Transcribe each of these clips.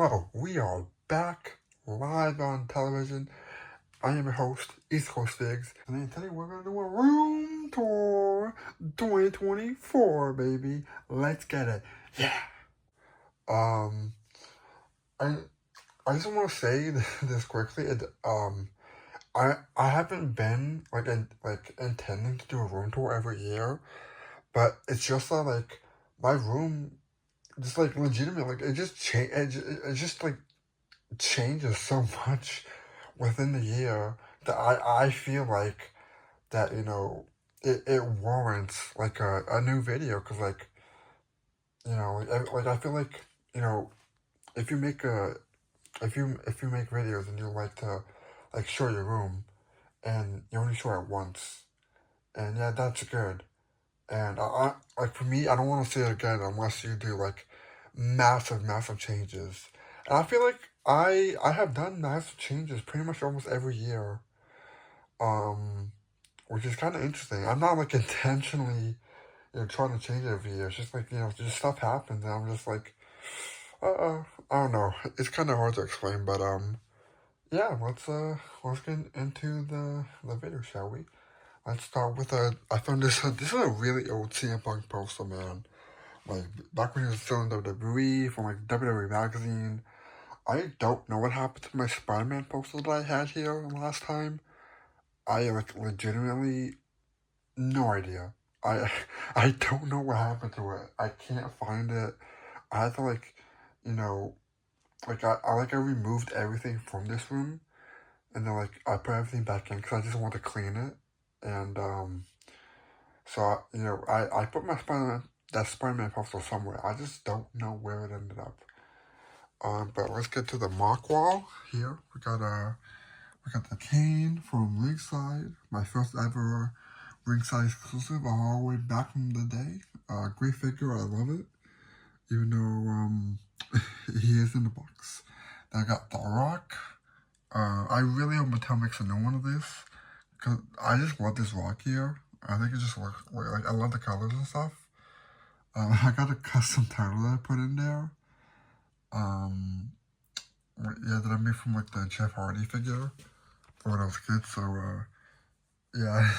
So, we are back live on television. I am your host, East Coast Figs, and today we're going to do a room tour 2024, baby. Let's get it. Yeah. Um, I, I just want to say this quickly. I haven't been intending to do a room tour every year, but it's just that my room just legitimately it just it just changes so much within the year that I feel like that it warrants a new video because I feel like if you make a if you make videos and you like to show your room and you only show it once, and yeah, that's good. And for me, I don't want to see it again unless you do massive changes. And I feel like I have done massive changes pretty much almost every year. Um, which is kind of interesting. I'm not intentionally trying to change it every year. It's just just stuff happens, and I'm just I don't know. It's kind of hard to explain, but yeah. Let's get into the video, shall we? Let's start with I found this is a really old CM Punk poster, man. Like back when he was still in WWE from WWE magazine. I don't know what happened to my Spider-Man poster that I had here last time. I legitimately no idea. I I don't know what happened to it. I can't find it. I had to you know, I removed everything from this room, and then I put everything back in because I just want to clean it. And so I put my Spider-Man poster somewhere. I just don't know where it ended up. But let's get to the mock wall here. We got the cane from Ringside, my first ever Ringside exclusive all the way back from the day. Great figure, I love it. Even though he is in the box. Then I got The Rock. I really hope Mattel makes a new one of this. Because I just love this Rock here. I think it just looks I love the colors and stuff. I got a custom title that I put in there. Yeah, that I made from the Jeff Hardy figure for when I was a kid. So yeah.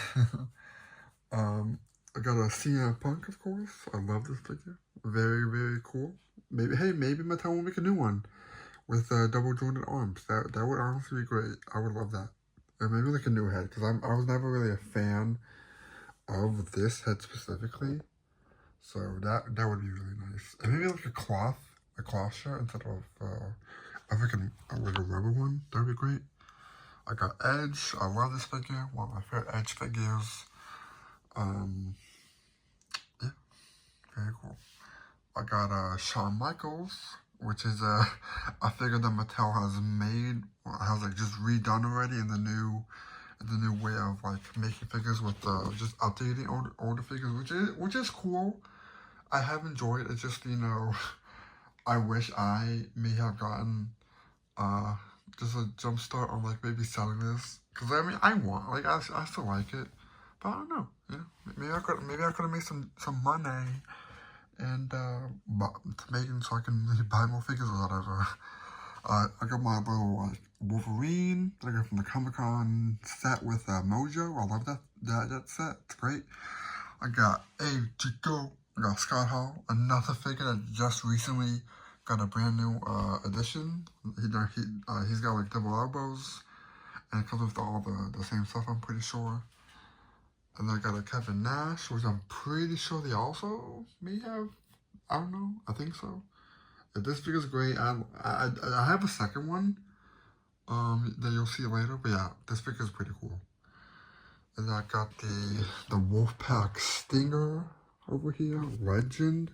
I got a CM Punk, of course. I love this figure. Very cool. Maybe Mattel will make a new one with double jointed arms. That would honestly be great. I would love that. And maybe a new head because I was never really a fan of this head specifically. So that would be really nice. And maybe a cloth shirt instead of a rubber one. That would be great. I got Edge. I love this figure. One of my favorite Edge figures. Yeah, very cool. I got Shawn Michaels, which is a figure that Mattel has made, has just redone already in the new way of making figures with just updating older figures, which is cool. I have enjoyed it. It's just I wish I may have gotten just a jump start on maybe selling this, because I mean I want I still like it, but I don't know. Maybe I could have made some money and making so I can buy more figures or whatever. I got my little Wolverine that I got from the Comic-Con set with Mojo. I love that set. It's great. I got Chico. I got Scott Hall, another figure that just recently got a brand new edition. He's got double elbows, and it comes with all the same stuff, I'm pretty sure. And then I got a Kevin Nash, which I'm pretty sure they also may have. I don't know. I think so. Yeah, this figure's great. I have a second one that you'll see later. But yeah, this figure's pretty cool. And then I got the Wolfpack Stinger over here, Legend.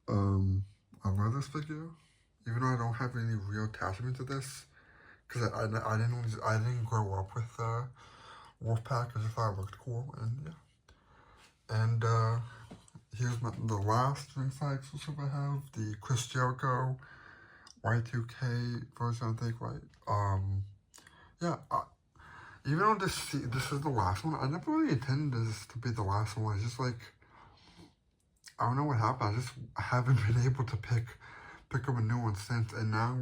I love this figure, even though I don't have any real attachment to this, because I didn't grow up with Wolfpack. I just thought it looked cool, and yeah. And here's the last Ringside exclusive I have, the Chris Jericho Y2K version, I think, right? Yeah. Even though this is the last one, I never really intended this to be the last one. It's just I don't know what happened. I just haven't been able to pick pick up a new one since, and now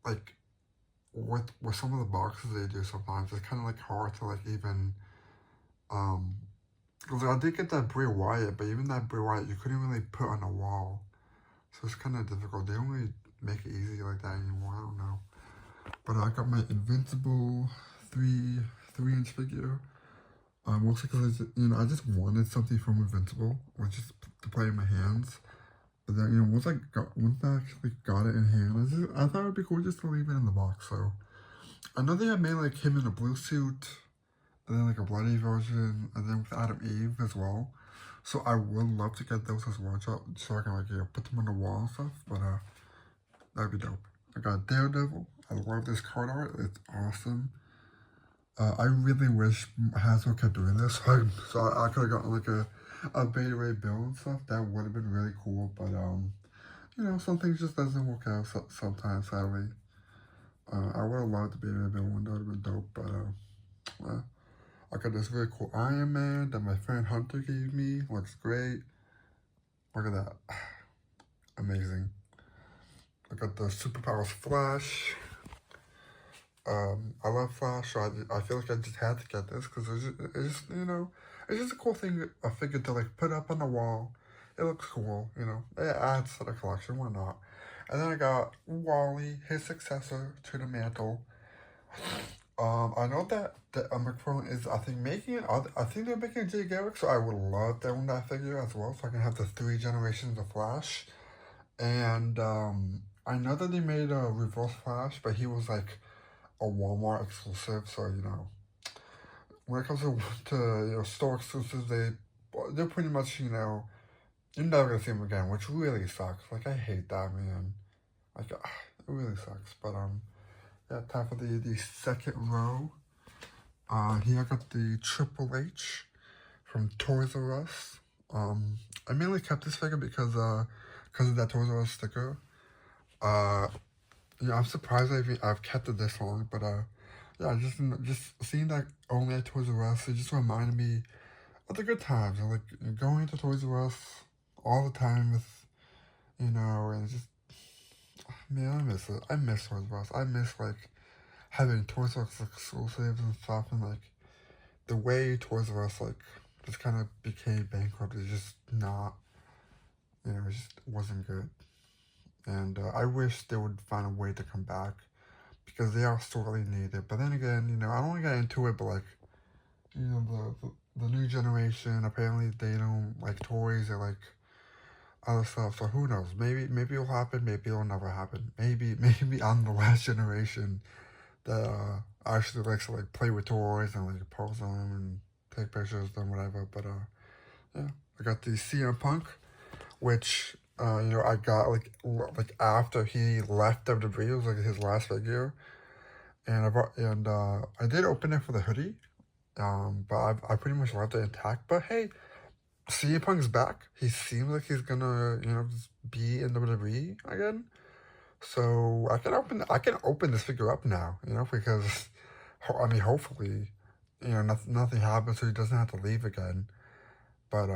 like with some of the boxes they do sometimes, it's kind of like hard to like even um. Because I did get that Bray Wyatt, but even that Bray Wyatt you couldn't really put on a wall, so it's kind of difficult. They don't really make it easy like that anymore. I don't know. But I got my Invincible three-inch figure. Mostly because I just wanted something from Invincible, which is to play in my hands. But then once I actually got it in hand, I thought it'd be cool just to leave it in the box. So I know they had made like him in a blue suit, and then like a bloody version, and then with Adam Eve as well. So I would love to get those as well, so I can like put them on the wall and stuff. But that'd be dope. I got Daredevil. I love this card art. It's awesome. I really wish Hasbro kept doing this, so I could have gotten like a Beta Ray Bill and stuff. That would have been really cool, but some things just doesn't work out sometimes, sadly. I would have loved the Beta Ray Bill one. That would have been dope, but I got this really cool Iron Man that my friend Hunter gave me. Looks great. Look at that, amazing. I got the Superpowers Flash. I love Flash, so I feel like I just had to get this because it's just a cool thing, a figure to like put up on the wall. It looks cool, It adds to the collection, why not? And then I got Wally, his successor to the mantle. I know that McFarlane is, I think, I think they're making Jay Garrick, so I would love to own that figure as well, so I can have the 3 generations of Flash. And I know that they made a Reverse Flash, but he was like a Walmart exclusive, so when it comes to store exclusives, they're pretty much you're never gonna see them again, which really sucks. Like I hate that, man. Like it really sucks. But yeah, time for the second row. Here I got the Triple H from Toys R Us. I mainly kept this figure because of that Toys R Us sticker. I'm surprised I've kept it this long, but yeah, just seeing that only at Toys R Us, it just reminded me of the good times. Like going to Toys R Us all the time with, and just, man, I miss it. I miss Toys R Us. I miss like having Toys R Us exclusives and stuff, and like the way Toys R Us like just kind of became bankrupt is just not, it just wasn't good. And I wish they would find a way to come back because they are sorely needed. But then again, I don't want to get into it, but like, the new generation, apparently they don't like toys or like other stuff. So who knows? Maybe it'll happen. Maybe it'll never happen. Maybe I'm the last generation that actually likes to like play with toys and like pose them and take pictures of them, whatever. But yeah, I got the CM Punk, which I got like after he left WWE. It was like his last figure, and I did open it for the hoodie, but I pretty much left it intact. But hey, CM Punk's back. He seems like he's gonna just be in WWE again. So I can open this figure up now, because I mean hopefully, nothing happens so he doesn't have to leave again. But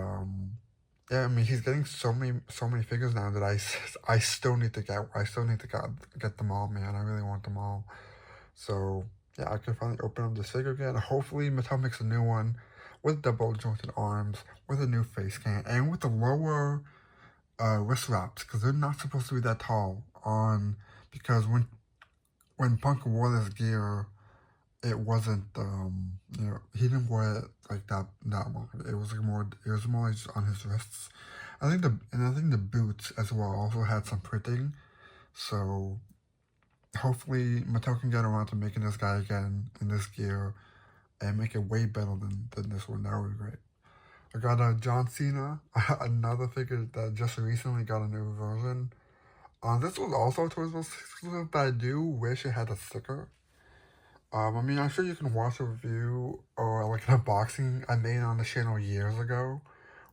yeah, I mean he's getting so many figures now that I still need to get them all, man. I really want them all. So yeah, I can finally open up this figure again. Hopefully Mattel makes a new one with double jointed arms, with a new face can, and with the lower wrist wraps, because they're not supposed to be that tall because when Punk wore this gear, it wasn't he didn't wear it like that long. It was more like just on his wrists. I think the boots as well also had some printing. So hopefully Mattel can get around to making this guy again in this gear and make it way better than this one. That would be great. I got a John Cena, another figure that just recently got a new version. This was also Toys R Us exclusive, but I do wish it had a sticker. I mean, I'm sure you can watch a review or like an unboxing I made on the channel years ago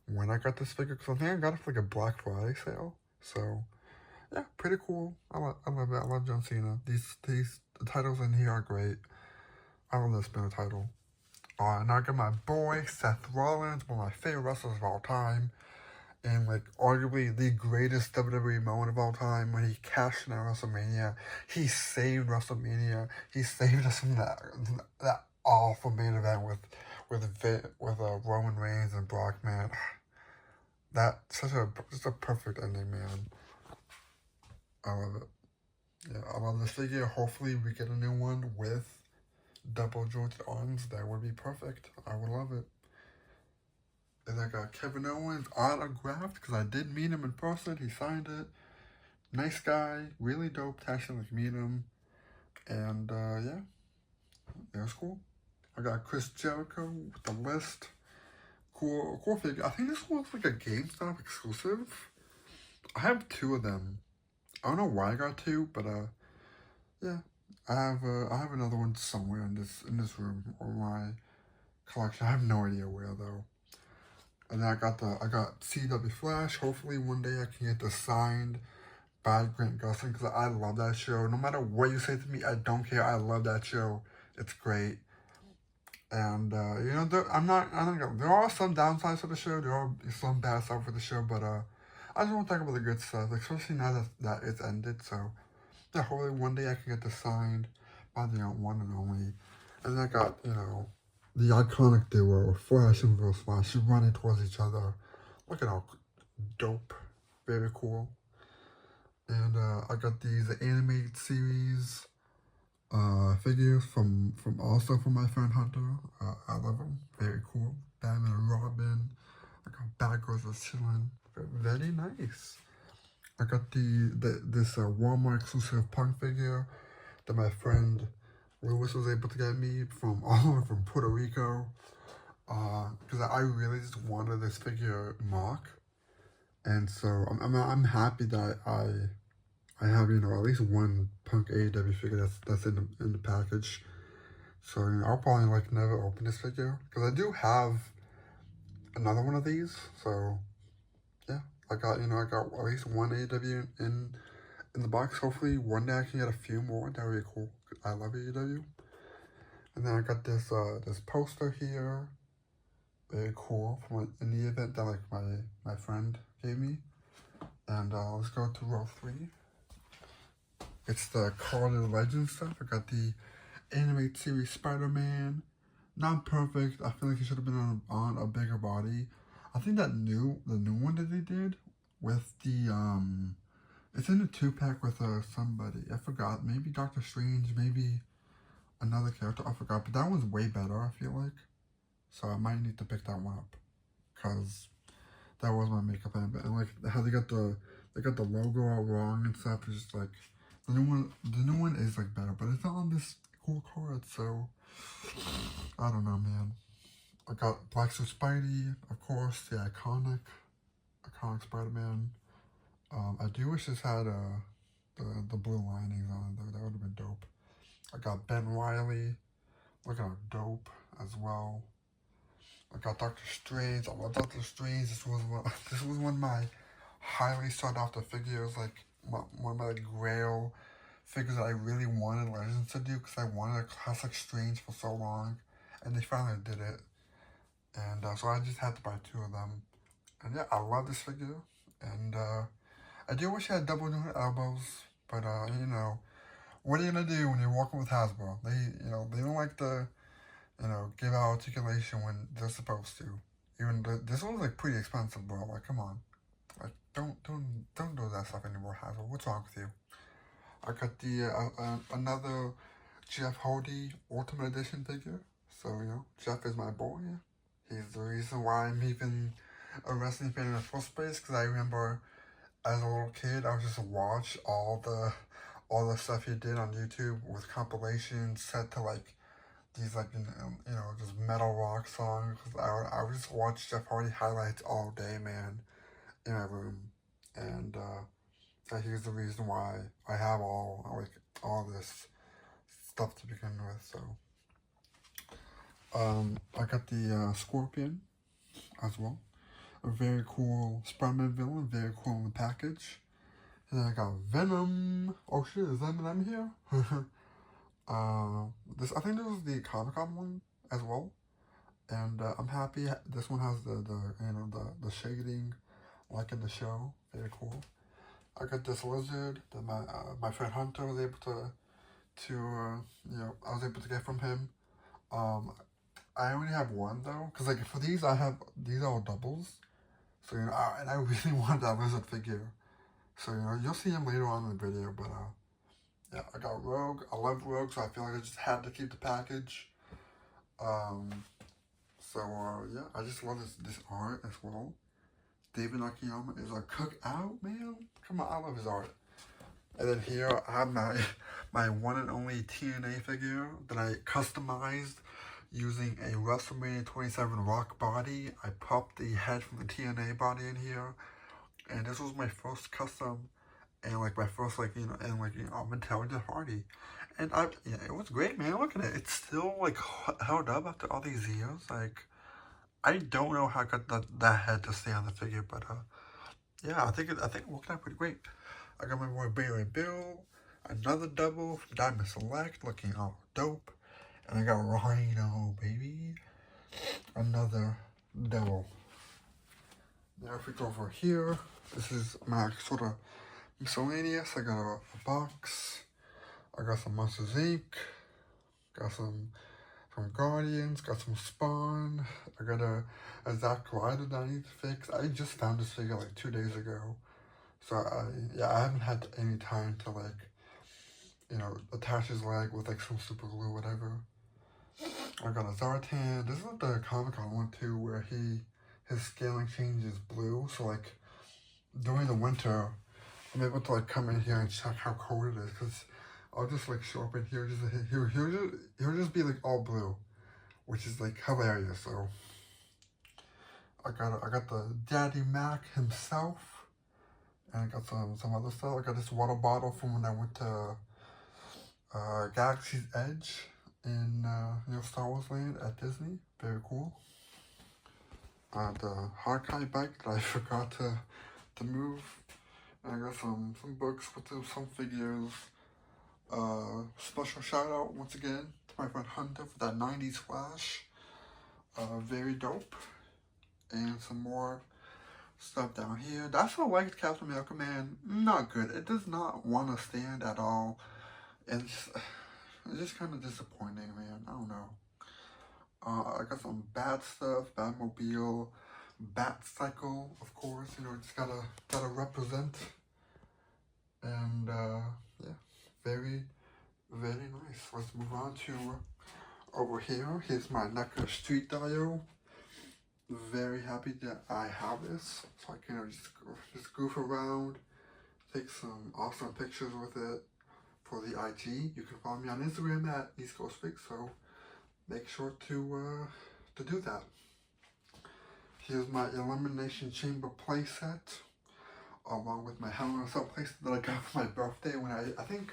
when I got this figure, because I think I got it for like a Black Friday sale. So, yeah, pretty cool. I love it. I love John Cena. These the titles in here are great. I love this spinner title. Now I got my boy Seth Rollins, one of my favorite wrestlers of all time. in like arguably the greatest WWE moment of all time when he cashed in at WrestleMania. He saved WrestleMania. He saved us from that awful main event with Roman Reigns and Brock. Man, that's just a perfect ending, man. I love it. Yeah, I love this figure. Hopefully, we get a new one with double jointed arms. That would be perfect. I would love it. And I got Kevin Owens autographed because I did meet him in person. He signed it. Nice guy, really dope to actually like meet him. And yeah, it was cool. I got Chris Jericho with the list. Cool figure. I think this was like a GameStop exclusive. I have two of them. I don't know why I got two, but yeah, I have another one somewhere in this room or my collection. I have no idea where though. And then I got CW Flash. Hopefully one day I can get this signed by Grant Gustin because I love that show. No matter what you say to me, I don't care. I love that show. It's great. And you know, I don't know. There are some downsides to the show. There are some bad stuff with the show, but I just want to talk about the good stuff, especially now that it's ended. So yeah, hopefully one day I can get this signed by the one and only. And I got the iconic duo Flash and Reverse Flash running towards each other. Look at how dope, very cool. And I got these animated series figures from also from my friend Hunter. I love them. Very cool. Batman and Robin. I got Batgirl just chilling. Very nice. I got this Walmart exclusive Punk figure that my friend Lewis was able to get me from all the way from Puerto Rico. Because I really just wanted this figure mock, and so I'm happy that I have at least one Punk AEW figure that's in the package. So I'll probably like never open this figure because I do have another one of these. So yeah, I got at least one AEW in the box. Hopefully one day I can get a few more. That would be cool. I love AEW. And then I got this this poster here. Very cool from in the event that like my friend gave me. And let's go to row 3. It's the Call of the Legends stuff. I got the animated series Spider-Man. Not perfect. I feel like he should have been on a bigger body. I think the new one that they did with the it's in a 2-pack with somebody. I forgot. Maybe Doctor Strange, maybe another character. I forgot. But that one's way better, I feel like. So I might need to pick that one up. Cause that was my makeup plan. But and like how they got the logo all wrong and stuff. It's just like the new one is like better, but it's not on this cool card, so I don't know, man. I got Black Suit Spidey, of course, the iconic Spider-Man. I do wish this had the blue linings on it, though. That would have been dope. I got Ben Riley, looking how dope as well. I got Doctor Strange. I love Doctor Strange. This was one of my highly sought after figures, like one of my like, grail figures that I really wanted Legends to do because I wanted a classic Strange for so long, and they finally did it. And so I just had to buy 2 of them. And yeah, I love this figure. And I do wish I had double jointed elbows, but what are you gonna do when you're walking with Hasbro? They don't like to give out articulation when they're supposed to. Even this one's like pretty expensive, bro. Like, come on. Like, don't do that stuff anymore, Hasbro. What's wrong with you? I got the another Jeff Hardy Ultimate Edition figure. So Jeff is my boy. He's the reason why I'm even a wrestling fan in the first place. Because I remember as a little kid, I would just watch all the stuff he did on YouTube with compilations set to like these like just metal rock songs. I would just watch Jeff Hardy highlights all day, man, in my room, and here's the reason why I have all this stuff to begin with. So I got the Scorpion as well, a very cool Spider-Man villain, very cool in the package. And then I got Venom. Oh shit, is Venom here? I think this was the Comic-Con one as well, and I'm happy. This one has the shading like in the show. Very cool. I got this lizard that my friend Hunter was able to I was able to get from him. Um, I only have one though, cause like for these these are all doubles. So and I really want that lizard figure. So you'll see him later on in the video. But yeah, I got Rogue. I love Rogue, so I feel like I just had to keep the package. Um, so yeah, I just love this art as well. David Akiyama is a cookout man. Come on, I love his art. And then here I have my one and only TNA figure that I customized using a WrestleMania 27 Rock body. I popped the head from the TNA body in here, and this was my first custom, and like my first Mattel Jeff Hardy, and it was great, man. Look at it, it's still like held up after all these years. Like I don't know how I got that head to stay on the figure, but yeah, I think it worked out pretty great. I got my boy Bailey Bill, another double from Diamond Select, looking all dope. And I got Rhino, baby. Another double. Now if we go over here, this is my sort of miscellaneous. I got a box. I got some Monsters Inc. Got some Guardians. Got some Spawn. I got a Zack Ryder that I need to fix. I just found this figure like 2 days ago. So I haven't had any time to attach his leg with like some super glue, whatever. I got a Zartan. This is like the Comic-Con one too, where his scaling changes blue. So like during the winter, I'm able to like come in here and check how cold it is, because I'll just like show up in here, he'll just be like all blue, which is like hilarious. So I got the Daddy Mac himself, and I got some other stuff. I got this water bottle from when I went to Galaxy's Edge in Star Wars Land at Disney. Very cool. The Hawkeye bike that I forgot to move. And I got some books with some figures. Special shout out once again to my friend Hunter for that 90s Flash. Very dope. And some more stuff down here. That's what I liked Captain America, man. Not good. It does not want to stand at all. It's just kind of disappointing, man. I don't know. I got some Bat stuff, Batmobile, Bat Cycle, of course. Just gotta represent. And yeah, very, very nice. Let's move on to over here. Here's my NECA Street Dial. Very happy that I have this, so I can just goof around, take some awesome pictures with it. For the IG, you can follow me on Instagram at East Coast Fix, so make sure to do that. Here's my Elimination Chamber playset, along with my Hell in a Cell playset that I got for my birthday when I think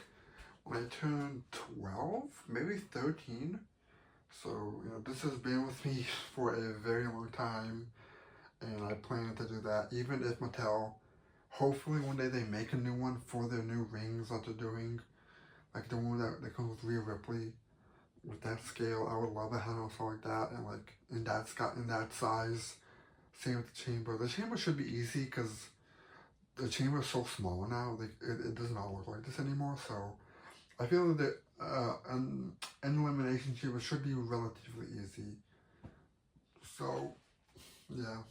when I turned 12, maybe 13. So this has been with me for a very long time, and I plan to do that. Even if Mattel, hopefully one day they make a new one for their new rings that they're doing. Like the one that comes with Rhea Ripley, with that scale, I would love a head on something like that, and like in that size. Same with the chamber. The chamber should be easy because the chamber is so small now. Like it does not look like this anymore. So I feel that an elimination chamber should be relatively easy. So yeah.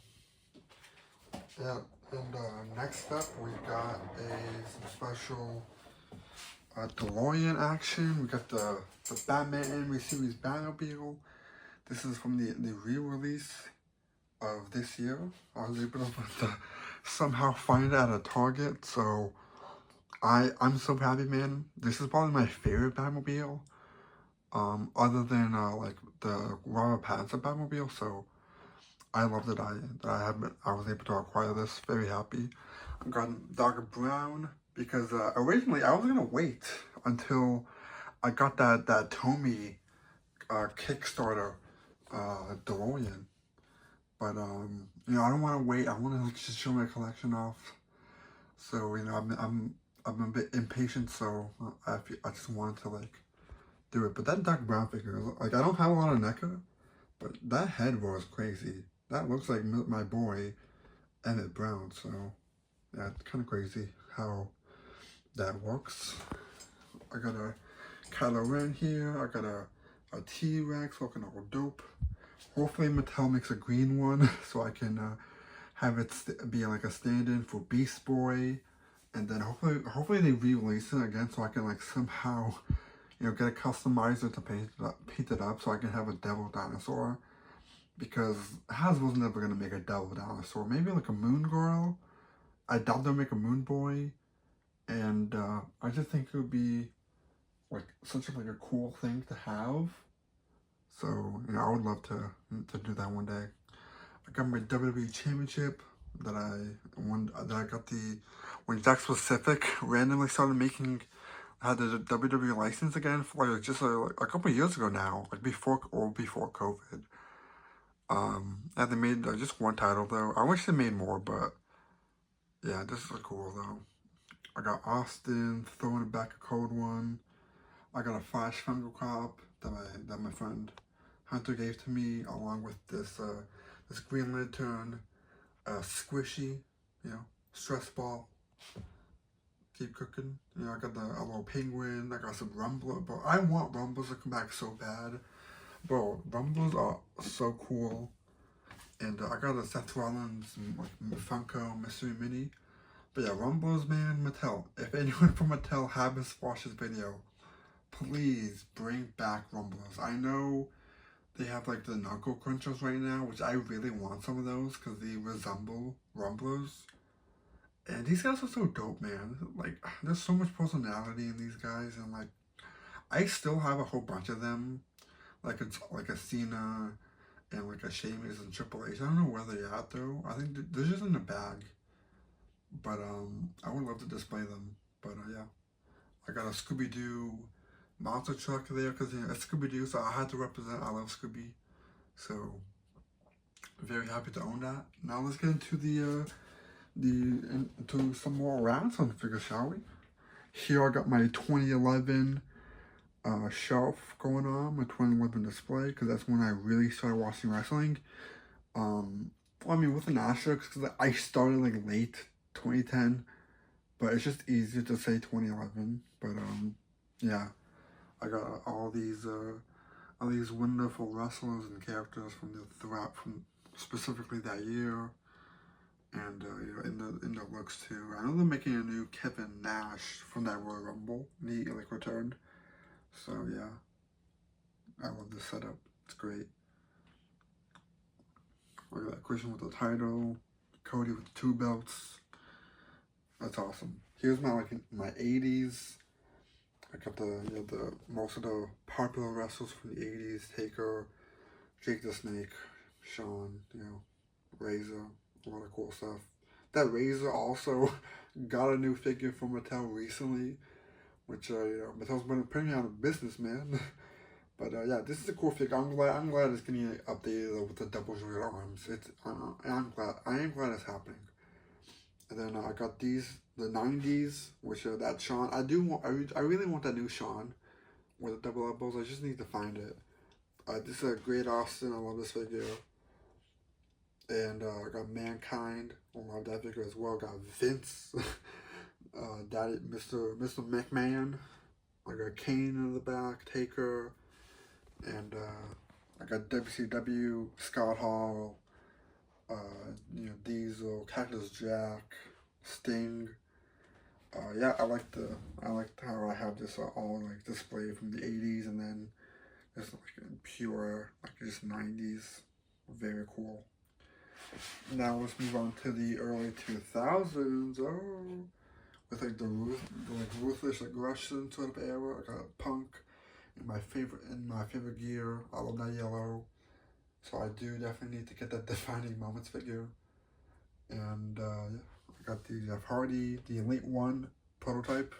And next up we got some special. DeLorean action. We got the Batman Animated Series Batmobile. This is from the re-release of this year. I was able to somehow find it at a Target, so I'm so happy, man. This is probably my favorite Batmobile, other than like the Robert Pattinson Batmobile. So I love that I was able to acquire this. Very happy. I got Dark Brown. Because originally I was gonna wait until I got that Tomy Kickstarter DeLorean, but I don't want to wait. I want to just show my collection off. So I'm a bit impatient. So I just wanted to do it. But that Doc Brown figure, like I don't have a lot of NECA, but that head was crazy. That looks like my boy, Emmett Brown. So yeah, it's kind of crazy how that works. I got a Kylo Ren here. I got a T-Rex looking all dope. Hopefully Mattel makes a green one so I can have it be like a stand-in for Beast Boy, and then hopefully they re-release it again so I can like somehow get a customizer to paint it up so I can have a devil dinosaur, because Hasbro's never gonna make a devil dinosaur. Maybe like a moon girl. I doubt they'll make a moon boy, and I just think it would be like such a cool thing to have. So I would love to do that one day. I got my WWE Championship that I got when Jakks Pacific randomly started had the WWE license again for like just a couple of years ago now, like before COVID. And they made just one title though. I wish they made more, but yeah, this is cool though. I got Austin throwing it back a cold one. I got a Flash Funko Pop that my friend Hunter gave to me, along with this Green Lantern squishy, stress ball. Keep cooking. I got a little penguin. I got some Rumbler, but I want Rumbles to come back so bad. Bro, Rumbles are so cool. And I got a Seth Rollins Funko Mystery Mini. But yeah, Rumbles, man, Mattel. If anyone from Mattel happens to watch this video, please bring back Rumbles. I know they have like the Knuckle Crunchers right now, which I really want some of those because they resemble Rumblers. And these guys are so dope, man. Like, there's so much personality in these guys, and like, I still have a whole bunch of them, like a Cena and like a Sheamus and Triple H. I don't know where they're at though. I think they're just in the bag. But I would love to display them. But yeah, I got a Scooby Doo monster truck there because it's Scooby Doo, so I had to represent. I love Scooby, so very happy to own that. Now let's get into into some more Renaissance figures, shall we? Here I got my 2011 shelf going on, my 2011 display, because that's when I really started watching wrestling. I mean, with an asterisk, because I started like late 2010, but it's just easier to say 2011. But yeah, I got all these wonderful wrestlers and characters from specifically that year, and in the looks too. I know they're making a new Kevin Nash from that Royal Rumble. He returned, so yeah, I love this setup. It's great. Look at that, Christian with the title, Cody with the 2 belts. That's awesome. Here's my 80s. I got the most of the popular wrestlers from the 80s: Taker, Jake the Snake, Shawn, Razor, a lot of cool stuff. That Razor also got a new figure from Mattel recently, which Mattel's been putting out of business, man. But yeah, this is a cool figure. I'm glad it's getting updated with the double jointed arms. I am glad it's happening. And then I got the 90s, which that Shawn. I really want that new Shawn with the double elbows. I just need to find it. This is a great Austin. I love this figure. And I got Mankind. I love that figure as well. Got Vince, Daddy, Mr. McMahon. I got Kane in the back, Taker, and I got WCW, Scott Hall, Diesel, Cactus Jack, Sting. Yeah, I like how I have this all displayed from the 80s, and then just pure just 90s. Very cool. Now let's move on to the early 2000s. Oh, with the ruthless aggression sort of era. I got Punk in my favorite gear. I love that yellow. So I do definitely need to get that Defining Moments figure. And yeah, I got the Jeff Hardy, the Elite One prototype.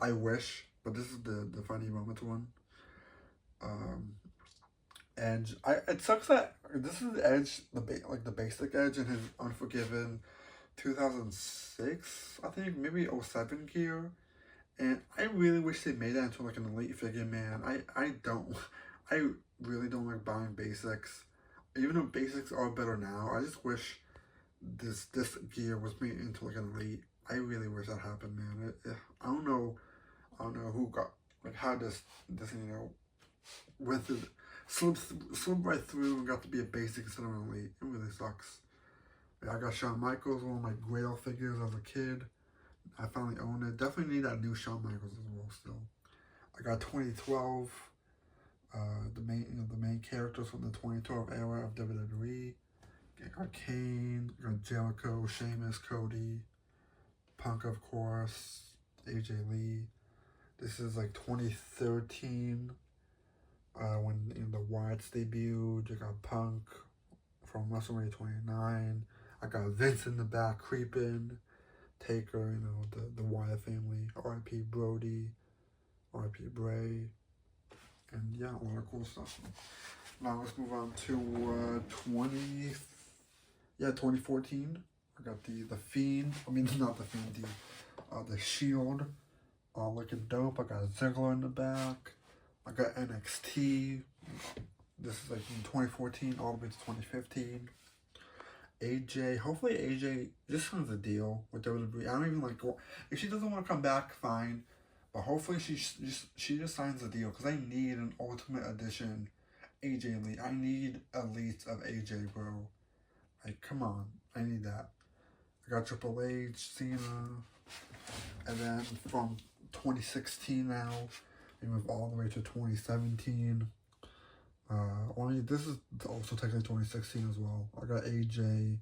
I wish, but this is the Defining Moments one. Edge. It sucks that this is Edge, the basic Edge in his Unforgiven 2006, I think, maybe 07 gear. And I really wish they made that into an elite figure, man. I really don't like buying basics. Even though basics are better now, I just wish this gear was made into like an elite. I really wish that happened, man. I don't know. I don't know who got like how this with it slipped right through and got to be a basic instead of an elite. It really sucks. Yeah, I got Shawn Michaels, one of my Grail figures as a kid. I finally own it. Definitely need that new Shawn Michaels as well. Still, I got 2012. The main characters from the 2012 era of WWE. I got Kane, I got Jericho, Sheamus, Cody, Punk, of course, AJ Lee. This is like 2013 when the Wyatts debuted. I got Punk from WrestleMania 29. I got Vince in the back creeping. Taker, the Wyatt family. R.I.P. Brody. R.I.P. Bray. And yeah, a lot of cool stuff. Now let's move on to 2014. I got the Fiend. I mean, not the Fiend. The Shield. Looking dope. I got Ziggler in the back. I got NXT. This is like from 2014 all the way to 2015. AJ. Hopefully AJ just signs a deal with WWE. I don't even like. If she doesn't want to come back, fine. But hopefully she just signs a deal because I need an Ultimate Edition AJ Elite. I need elites of AJ, bro. Like, come on. I need that. I got Triple H, Cena. And then from 2016 now, we move all the way to 2017. This is also technically 2016 as well. I got AJ,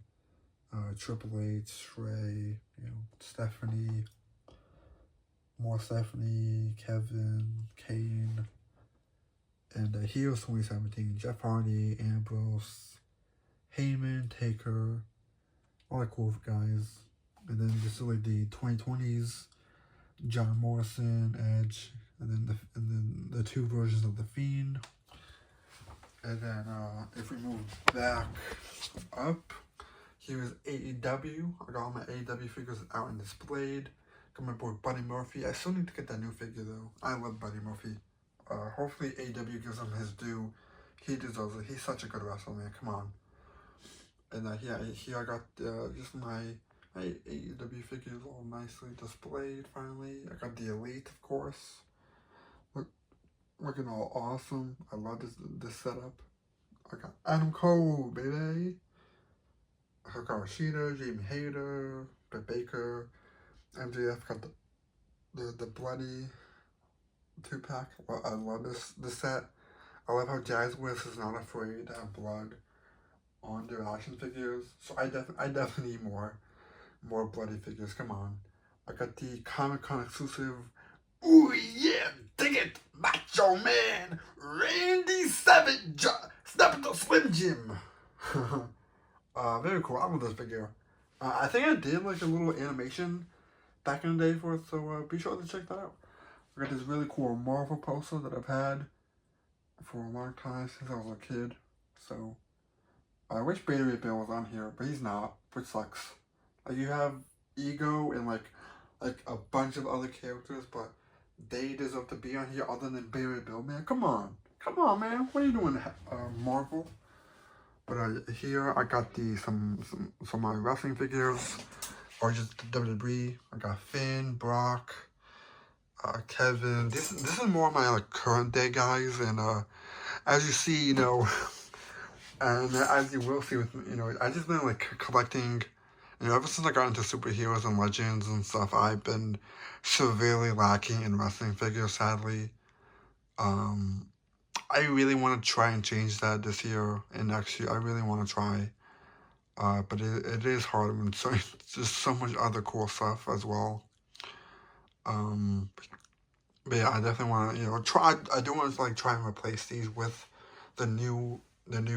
Triple H, Ray, Stephanie, more Stephanie, Kevin, Kane, and Heroes 2017, Jeff Hardy, Ambrose, Heyman, Taker, all the cool guys. And then this is like the 2020s, John Morrison, Edge, and then the two versions of the Fiend. And then if we move back up, here's AEW. I got all my AEW figures out and displayed. Got my boy Buddy Murphy. I still need to get that new figure though. I love Buddy Murphy. Hopefully AEW gives him his due. He deserves it. He's such a good wrestler, man. Come on. And here I got just my AEW figures all nicely displayed finally. I got the Elite, of course. Looking all awesome. I love this setup. I got Adam Cole, baby. Hikaru Shida, Jamie Hayter, Britt Baker, MJF got the bloody 2-pack. Well, I love this set. I love how Jazz Wiz is not afraid to have blood on their action figures. So I definitely need more bloody figures. Come on. I got the Comic-Con exclusive. Ooh yeah, dig it, Macho Man, Randy Savage, Snap the Slim Jim. Very cool. I love this figure. I think I did like a little animation back in the day for it, so be sure to check that out. I got this really cool Marvel poster that I've had for a long time since I was a kid. So I wish Beta Ray Bill was on here, but he's not, which sucks. Like you have Ego and like a bunch of other characters, but they deserve to be on here other than Beta Ray Bill, man. Come on, man. What are you doing, Marvel? But here I got some of my wrestling figures, or just WWE. I got Finn, Brock, Kevin. This is more of my like current day guys, and as you see, and as you will see with I just been like collecting. Ever since I got into superheroes and legends and stuff, I've been severely lacking in wrestling figures, sadly. I really want to try and change that this year and next year. I really want to try. But it is hard. I mean, there's so much other cool stuff as well. But yeah, I definitely want to, try. I do want to like try and replace these with the new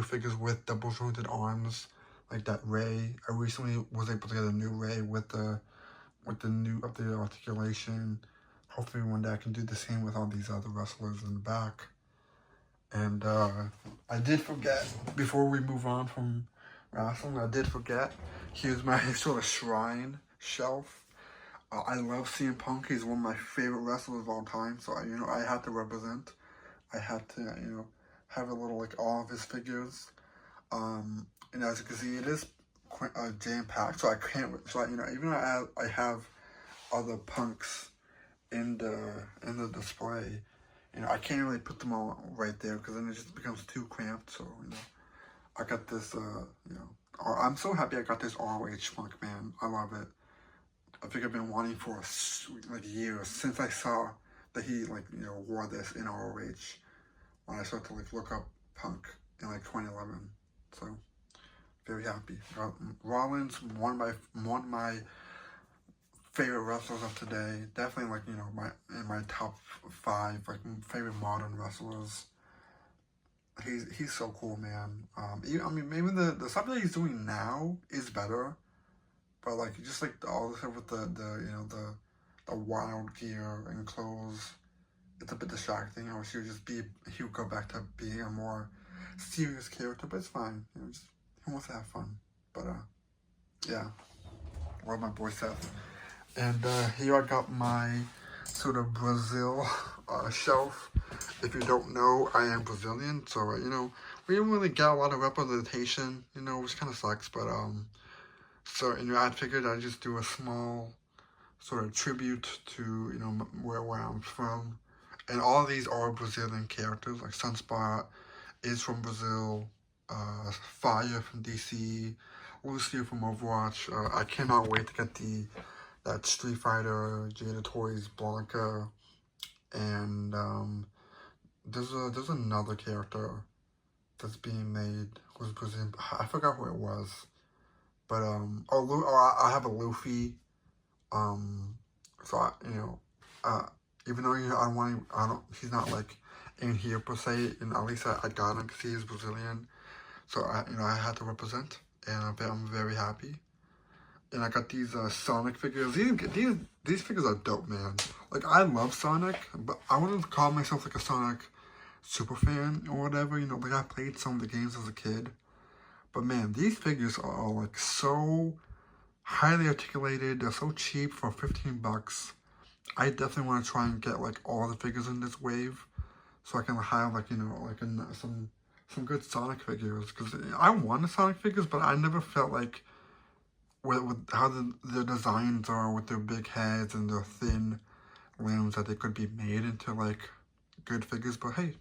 figures with double jointed arms. Like that Ray. I recently was able to get a new Ray with the new updated articulation. Hopefully one day I can do the same with all these other wrestlers in the back. And I did forget, before we move on from wrestling, here's my sort of shrine shelf. I love CM Punk. He's one of my favorite wrestlers of all time. So I had to represent. I had to have a little like all of his figures. And as you can see, it is jam packed, so I can't. So you know, even though I have other punks in the display, you know, I can't really put them all right there because then it just becomes too cramped. So you know, I got this. You know, I'm so happy I got this ROH punk, man. I love it. I think I've been wanting for like years since I saw that he like you know wore this in ROH when I started to like look up punk in like 2011. So very happy. Rollins, one of my favorite wrestlers of today. Definitely like you know in my top 5 like favorite modern wrestlers. He's so cool, man. I mean maybe the stuff that he's doing now is better, but like just like all the stuff with the you know the wild gear and clothes, it's a bit distracting. I wish he would go back to being a more serious character, but it's fine. You know, just, he wants to have fun. But yeah, or my boy Seth. And here I got my sort of Brazil shelf. If you don't know, I am Brazilian, so you know we didn't really get a lot of representation, you know, which kind of sucks. But so you know I figured I'd just do a small sort of tribute to you know where I'm from, and all of these are Brazilian characters. Like Sunspot is from Brazil, Fire from DC, Lucio from Overwatch. I cannot wait to get that Street Fighter, Jada Toys, Blanca, and there's another character that's being made who's Brazilian. I forgot who it was, but I have a Luffy. So you know, even though you know, he's not like in here per se, and at least I got him because he is Brazilian. So I had to represent, and I'm very happy. And I got these Sonic figures. These figures are dope, man. Like I love Sonic, but I wouldn't call myself like a Sonic super fan or whatever. You know, like I played some of the games as a kid, but man, these figures are like so highly articulated. They're so cheap for $15. I definitely want to try and get like all the figures in this wave, so I can have like you know like some good Sonic figures. Because I want the Sonic figures, but I never felt like with how the designs are with their big heads and their thin limbs that they could be made into like good figures. But hey,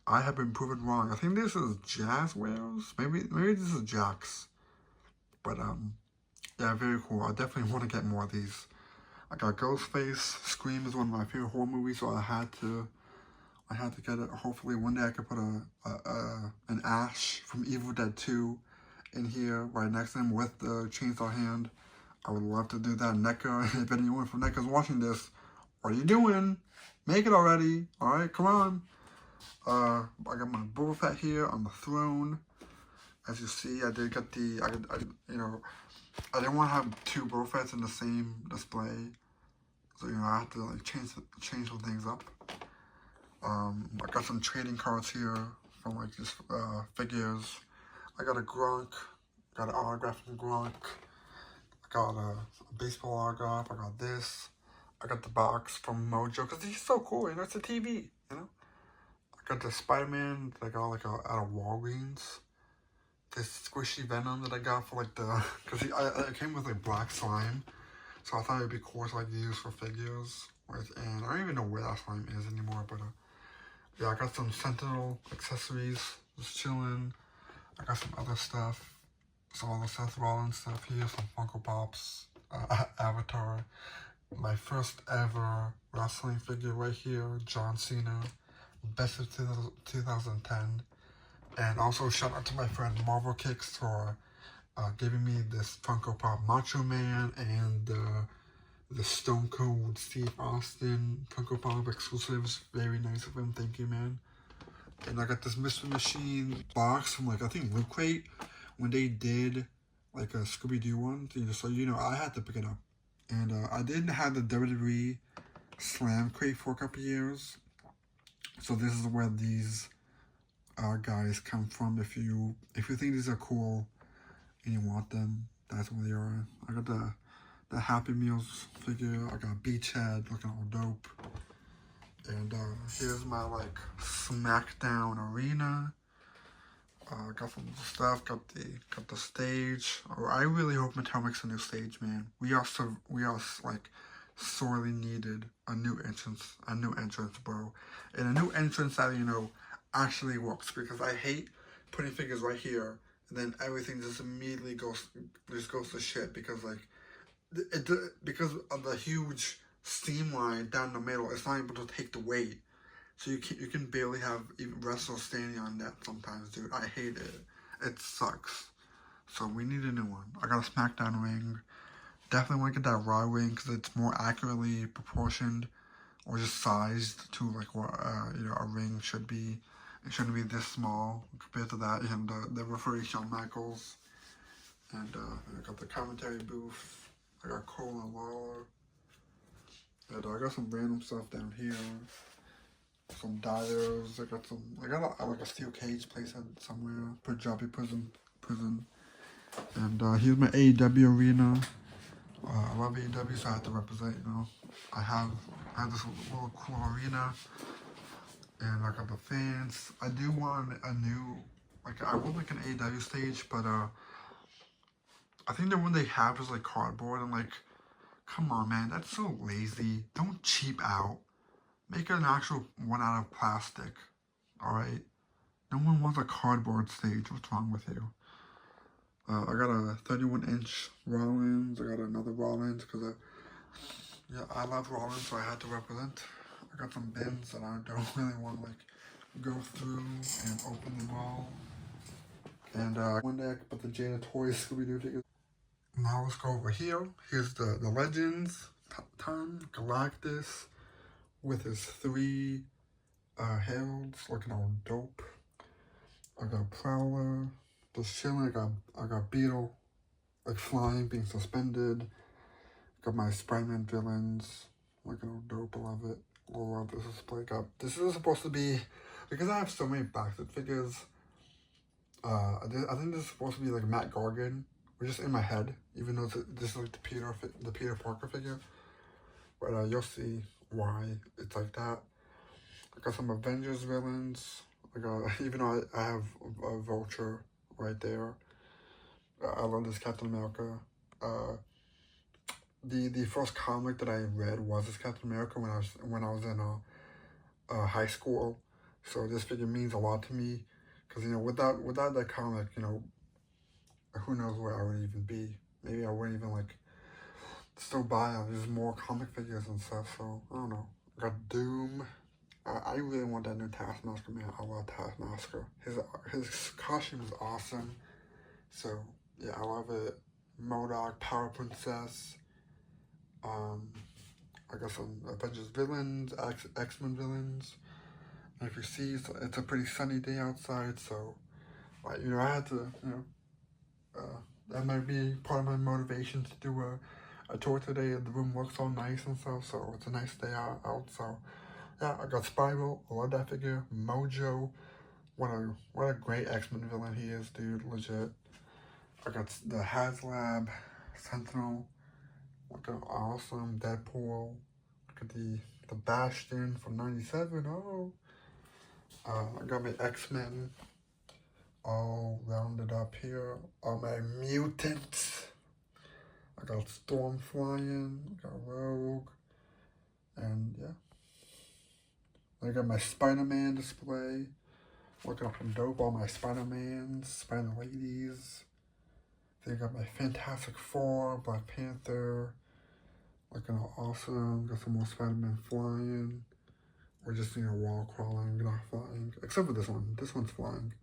I have been proven wrong. I think this is Jazzwares. Maybe this is Jax. But yeah, very cool. I definitely want to get more of these. I got Ghostface. Scream is one of my favorite horror movies, so I had to get it. Hopefully one day I could put an Ash from Evil Dead 2 in here right next to him with the chainsaw hand. I would love to do that. NECA, if anyone from NECA is watching this, what are you doing? Make it already. Alright, come on. I got my Boba Fett here on the throne. As you see, I did get you know, I didn't want to have 2 Boba Fetts in the same display. So, you know, I had to like change some things up. I got some trading cards here from like just figures. I got a Gronk, got an autograph from Gronk. I got a baseball autograph. I got this. I got the box from Mojo because he's so cool. You know, it's a TV. You know, I got the Spider-Man that I got like out of Walgreens. This squishy Venom that I got for like because it came with like black slime, so I thought it'd be cool to like use for figures. And I don't even know where that slime is anymore, but yeah, I got some Sentinel accessories, just chilling. I got some other stuff, some other Seth Rollins stuff here, some Funko Pops, Avatar, my first ever wrestling figure right here, John Cena, best of 2010. And also shout out to my friend Marvel Kicks for giving me this Funko Pop Macho Man and the Stone Cold Steve Austin Funko Pop exclusives. Very nice of him. Thank you, man. And I got this Mystery Machine box from like I think Loot Crate when they did like a Scooby-Doo one. So you know I had to pick it up. And I didn't have the WWE Slam Crate for a couple years. So this is where these guys come from. If you think these are cool and you want them, that's where they are. I got the Happy Meals figure. I got Beachhead looking all dope. And here's my like SmackDown arena. Got some stuff. Got the stage. Oh, I really hope Mattel makes a new stage, man. We are like sorely needed a new entrance, bro, and a new entrance that actually works, because I hate putting figures right here and then everything just immediately goes to shit, because like because of the huge steam line down the middle, it's not able to take the weight. So you can barely have even wrestlers standing on that sometimes, dude. I hate it. It sucks. So we need a new one. I got a SmackDown ring. Definitely want to get that Raw ring because it's more accurately proportioned or just sized to like what a ring should be. It shouldn't be this small compared to that. And the referee Shawn Michaels. And I got the commentary booth. I got Cole and Lawler. And I got some random stuff down here. Some dyers. I got like a steel cage placed somewhere. Punjabi prison. And here's my AEW arena. I love AEW, so I have to represent. I have this little cool arena, and I got the fans. I do want a new, I would like an AEW stage, but I think the one they have is like cardboard, and like, come on, man, that's so lazy. Don't cheap out. Make an actual one out of plastic. All right. No one wants a cardboard stage. What's wrong with you? I got a 31-inch Rollins. I got another Rollins because I love Rollins, so I had to represent. I got some bins that I don't really want to like go through and open them all. And one day I could put the Jada Toys Scooby-Doo figures. Now let's go over here. Here's the Legends ton Galactus with his 3 heralds looking all dope. I got Prowler. Just chilling. I got Beetle, like flying, being suspended. Got my Spider-Man villains, looking all dope. I love it. I love this display. This is supposed to be, because I have so many Backstreet figures. I think this is supposed to be like Matt Gargan, or just in my head, even though this is like the Peter Parker figure. But you'll see why it's like that. I got some Avengers villains. Even though I have a Vulture right there. I love this Captain America. The first comic that I read was this Captain America when I was in high school. So this figure means a lot to me, because without that comic, who knows where I would even be. Maybe I wouldn't even like still buy there's more comic figures and stuff. So I don't know. I got Doom. I really want that new Taskmaster, man. I love Taskmaster. His costume is awesome. So yeah, I love it. MODOK, Power Princess. I got some Avengers villains, X-Men villains. And if you see, it's a pretty sunny day outside, so I had to, that might be part of my motivation to do a tour today. The room looks all nice and stuff, so it's a nice day out. So yeah, I got Spiral. I love that figure. Mojo. What a great X-Men villain he is, dude. Legit. I got the HasLab Sentinel. Look at awesome Deadpool. Look at the Bastion from '97. Oh. I got my X-Men all rounded up here. All my mutants. I got Storm flying. I got Rogue. And yeah. I got my Spider-Man display. Looking up and dope. All my Spider-Mans, Spider-Ladies. Then I got my Fantastic Four, Black Panther. Looking all awesome. Got some more Spider-Man flying. Or just, wall crawling, not flying. Except for this one. This one's flying.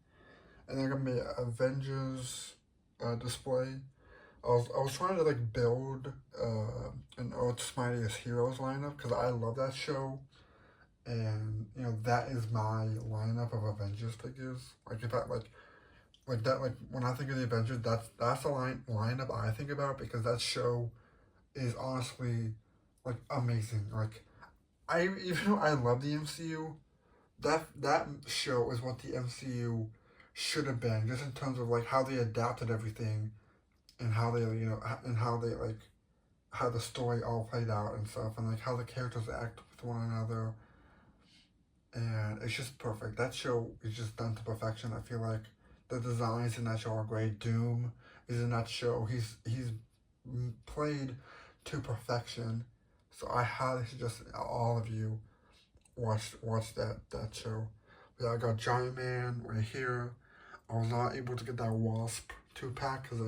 And I got my Avengers display. I was trying to like build an Earth's Mightiest Heroes lineup, because I love that show. And that is my lineup of Avengers figures. Like if I like that, like when I think of the Avengers, that's the lineup I think about, because that show is honestly like amazing. Like even though I love the MCU, that show is what the MCU should have been, just in terms of like how they adapted everything, and how they and how they like how the story all played out and stuff, and like how the characters act with one another. And it's just perfect. That show is just done to perfection. I feel like The designs in that show are great. Doom is in that show. He's played to perfection. So I highly suggest all of you watch that show. Yeah, I got Giant Man right here. I was not able to get that Wasp 2-pack because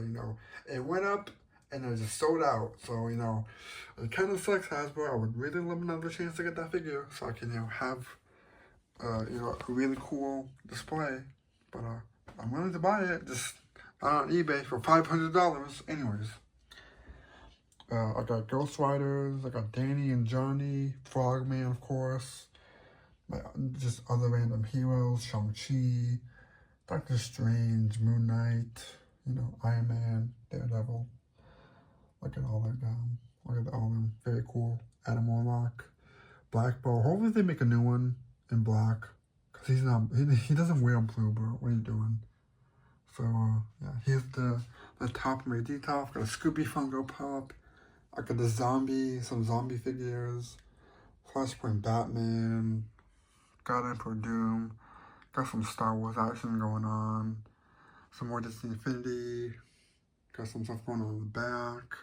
it went up and it just sold out. So it kind of sucks, Hasbro. I would really love another chance to get that figure so I can have a really cool display. But I'm willing to buy it just on eBay for $500. Anyways. I got Ghost Riders, I got Danny and Johnny, Frogman, of course, just other random heroes, Shang-Chi, Doctor Strange, Moon Knight, Iron Man, Daredevil. Look at all that down. Look at all of them. Very cool. Adam Warlock, Black Bolt. Hopefully they make a new one in black, because he doesn't wear blue, bro. What are you doing? So, yeah, here's the top of my detail. I've got a Scooby Funko Pop. I got some zombie figures, Flashpoint Batman, got Emperor Doom, got some Star Wars action going on, some more Disney Infinity, got some stuff going on in the back,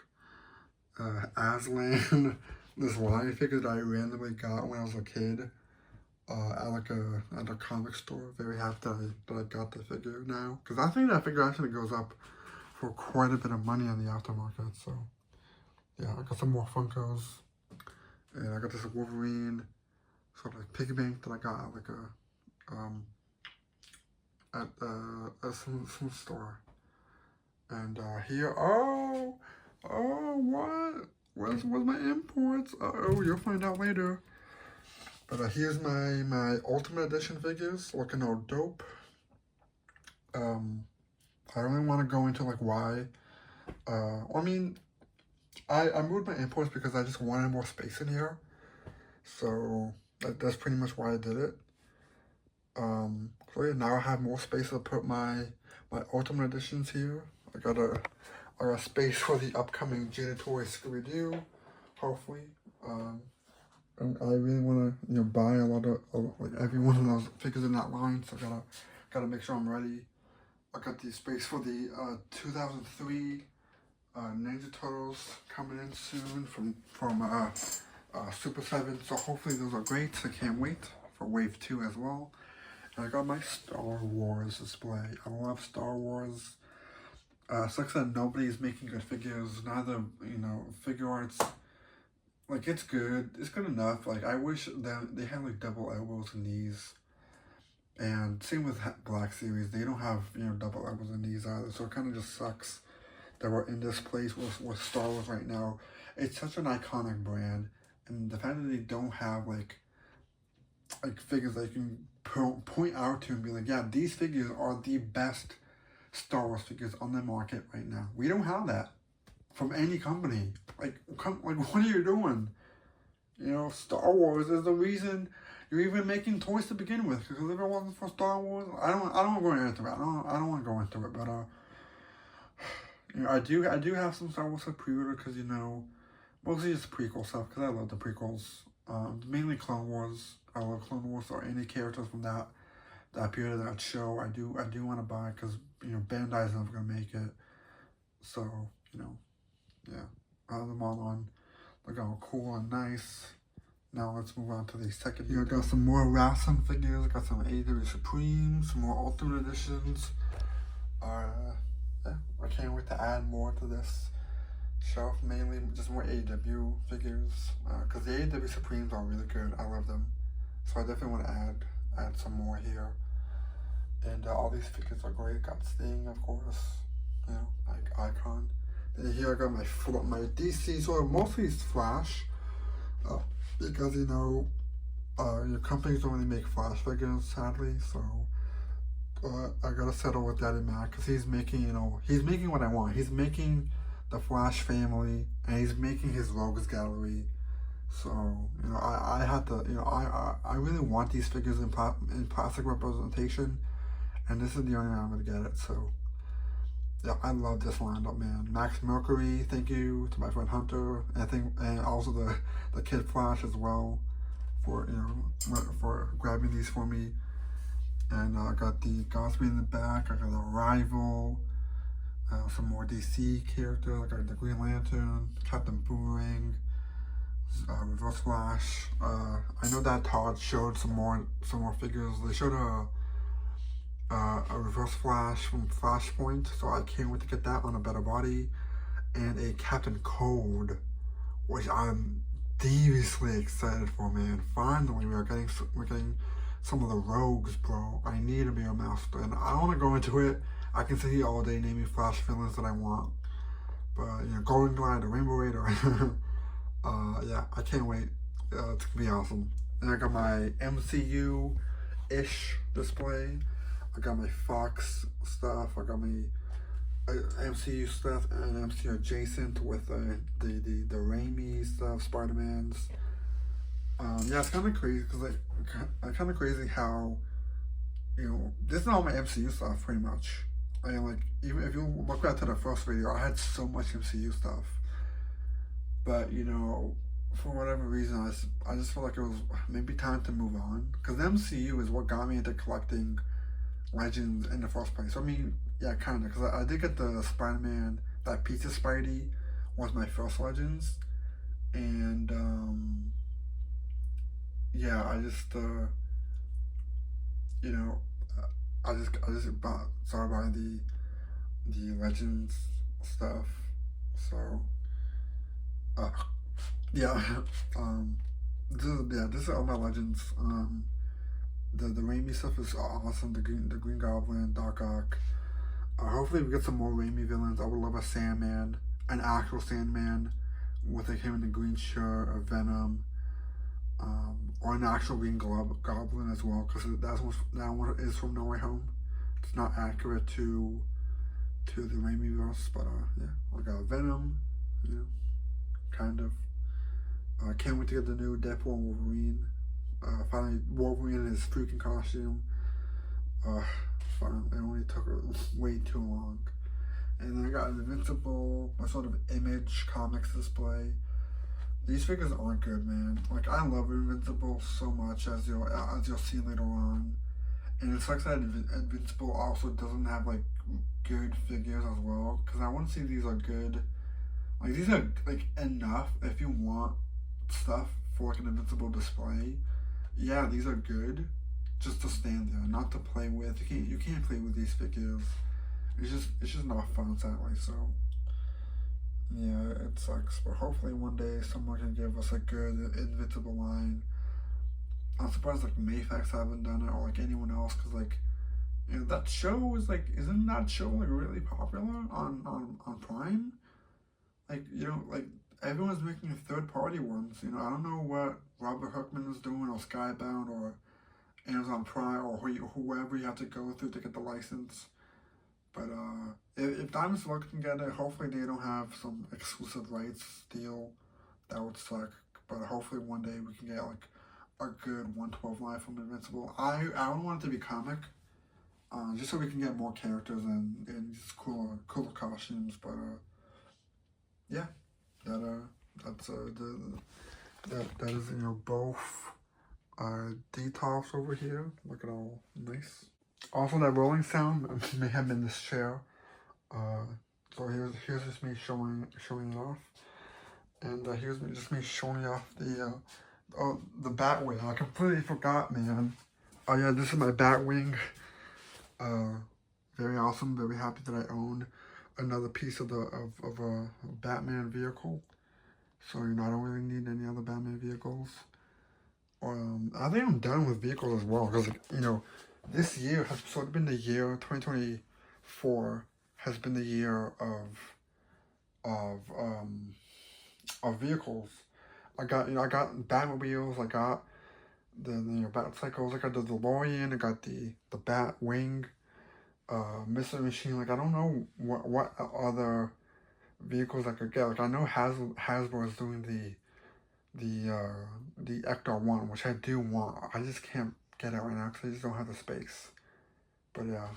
Aslan, this lion figure that I randomly got when I was a kid, at a comic store. Very happy that I got the figure now, because I think that figure actually goes up for quite a bit of money on the aftermarket, so. Yeah, I got some more Funkos, and I got this Wolverine sort of piggy bank that I got at some store. And here, what? Where's my imports? You'll find out later. But here's my Ultimate Edition figures, looking all dope. I don't really want to go into why. I moved my imports because I just wanted more space in here. So that's pretty much why I did it. So yeah, now I have more space to put my Ultimate Editions here. I got a space for the upcoming Jada Toy Scooby-Doo, hopefully. And I really want to buy a lot of every one of those figures in that line. So gotta make sure I'm ready. I got the space for the 2003. Ninja Turtles coming in soon from Super 7, so hopefully those are great. I can't wait for Wave 2 as well. And I got my Star Wars display. I love Star Wars. Sucks that nobody's making good figures. Neither, figure arts. It's good. It's good enough. I wish that they had double elbows and knees. And same with Black Series. They don't have double elbows and knees either. So it kind of just sucks that we're in this place with Star Wars right now. It's such an iconic brand, and the fact that they don't have figures that you can point out to and be like, yeah, these figures are the best Star Wars figures on the market right now. We don't have that from any company. What are you doing? Star Wars is the reason you're even making toys to begin with. Because if it wasn't for Star Wars, I don't want to go into it. I don't want to go into it, but I do have some Star Wars stuff pre-ordered because, mostly just prequel stuff because I love the prequels. Mainly Clone Wars. I love Clone Wars or any characters from that period of that show. I do want to buy because, Bandai's never going to make it. So, yeah. I have them all on. Look all cool and nice. Now let's move on to the second here. I got some more Wrestling figures. I got some AEW Supreme, some more Ultimate Editions. Yeah, I can't wait to add more to this shelf, mainly just more AEW figures, because the AEW Supremes are really good. I love them, so I definitely want to add some more here. And all these figures are great. Got Sting, of course, Icon. And here I got my DC, so mostly it's Flash, because your companies don't really make Flash figures, sadly, so. I gotta settle with Daddy Mac because he's making what I want. He's making the Flash family, and he's making his Rogues Gallery. So I had to, I really want these figures in plastic representation, and this is the only way I'm gonna get it. So yeah, I love this lineup, man. Max Mercury, thank you to my friend Hunter, and also the Kid Flash as well for for grabbing these for me. And I got the Godspeed in the back. I got the Rival. Some more DC characters. I got the Green Lantern, Captain Boomerang, Reverse Flash. I know that Todd showed some more figures. They showed a Reverse Flash from Flashpoint, so I can't wait to get that on a better body, and a Captain Cold, which I'm deviously excited for, man. Finally, we're getting some of the rogues, bro. I need to be a master, and I don't want to go into it. I can sit here all day naming Flash villains that I want, but you know, Golden Glide, or Rainbow Raider. Yeah, I can't wait. It's gonna be awesome. And I got my MCU-ish display. I got my Fox stuff. I got my MCU stuff and MCU adjacent with the Raimi stuff, Spider-Man's. Yeah, it's kind of crazy because kind of crazy how, you know, this is all my MCU stuff pretty much. And like, even if you look back to the first video, I had so much MCU stuff. But you know, for whatever reason, I just felt like it was maybe time to move on, because the MCU is what got me into collecting Legends in the first place. I mean, yeah, kind of, because I did get the Spider-Man, that Pizza Spidey was my first Legends, and yeah, I just you know, I just started buying the Legends stuff, so yeah, this is all my Legends. The Raimi stuff is awesome. The Green Goblin, Doc Ock. Hopefully we get some more Raimi villains. I would love a Sandman, an actual Sandman, with like him in the green shirt, or Venom, or an actual Green Goblin as well, because that one is from No Way Home. It's not accurate to the Raimi verse, but yeah, I got Venom, you know, kind of. Can't wait to get the new Deadpool and Wolverine. Finally, Wolverine in his freaking costume. Finally, it only took way too long. And then I got an Invincible, my sort of Image Comics display. These figures aren't good, man. Like, I love Invincible so much, as you'll see later on. And it sucks that Invincible also doesn't have like good figures as well, because I want to see these are good. Like, these are like enough if you want stuff for like an Invincible display. Yeah, these are good, just to stand there, not to play with. You can't play with these figures. It's just not fun, sadly. So yeah, it sucks. But hopefully one day someone can give us a good Invincible line. I'm surprised like Mayfax haven't done it, or like anyone else, because like, you know, that show is like, isn't that show like really popular on Prime? Like, you know, like everyone's making third-party ones. You know, I don't know what Robert Hookman is doing, or Skybound, or Amazon Prime, or whoever you have to go through to get the license. But if Diamond Select can get it, hopefully they don't have some exclusive rights deal. That would suck. But hopefully one day we can get like a good 112 line from Invincible. I don't want it to be comic, just so we can get more characters and just cooler costumes. But yeah, that is, you know, both detox over here. Look at all nice. Also, that rolling sound may have been this chair. So here's just me showing it off, and here's just me showing off the Batwing. I completely forgot, man. Oh yeah, this is my Batwing. Very awesome. Very happy that I own another piece of a Batman vehicle. So, you know, I don't really need any other Batman vehicles. I think I'm done with vehicles as well, because, you know, this year has sort of been the year, 2024 has been the year of vehicles. I got Batmobiles, I got the Batcycles, I got the DeLorean, I got the Batwing, Mystery Machine. Like, I don't know what other vehicles I could get. Like, I know Hasbro is doing the Ecto 1, which I do want. I just can't get it right now because I just don't have the space. But yeah,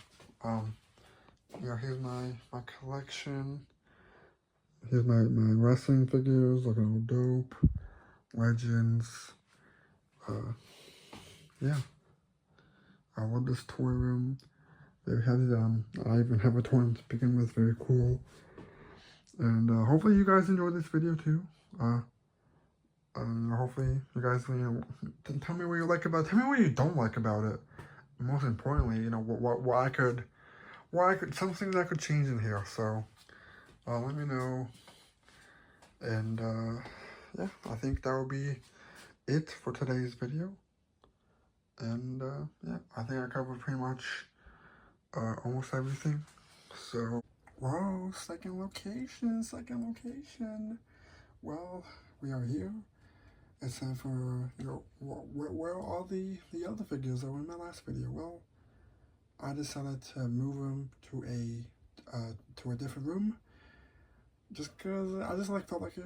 yeah, here's my collection. Here's my wrestling figures, looking all dope. Legends. Yeah. I love this toy room. Very heavy. I even have a toy to begin with. Very cool. And hopefully you guys enjoyed this video too. Hopefully you guys, tell me what you like about it. Tell me what you don't like about it. Most importantly, what I could, some things I could change in here. So, let me know. And yeah, I think that will be it for today's video. And yeah, I think I covered pretty much almost everything. So, whoa, second location. Well, we are here. It's time for, where are all the other figures that were in my last video? Well, I decided to move them to a different room, just because I just felt like it.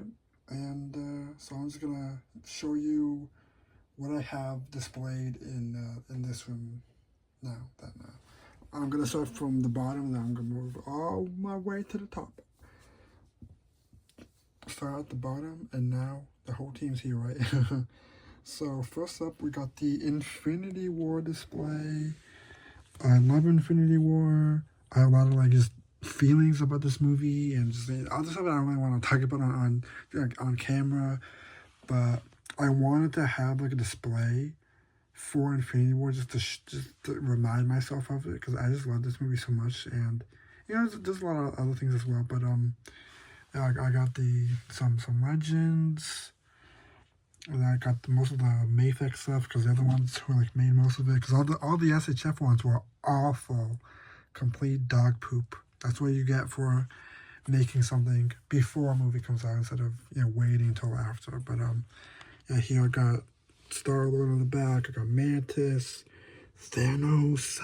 And so I'm just gonna show you what I have displayed in this room now. I'm gonna start from the bottom, and then I'm gonna move all my way to the top. Start at the bottom, and now the whole team's here, right? So first up, we got the Infinity War display. I love Infinity War. I have a lot of just feelings about this movie, and I'll just have it. I don't really want to talk about it on camera, but I wanted to have a display for Infinity War just to remind myself of it, because I just love this movie so much. And there's a lot of other things as well, but I got some legends. And I got most of the Mafex stuff, because they're the ones who made most of it. Because all the SHF ones were awful, complete dog poop. That's what you get for making something before a movie comes out instead of waiting until after. But yeah, here I got Star-Lord on the back. I got Mantis, Thanos.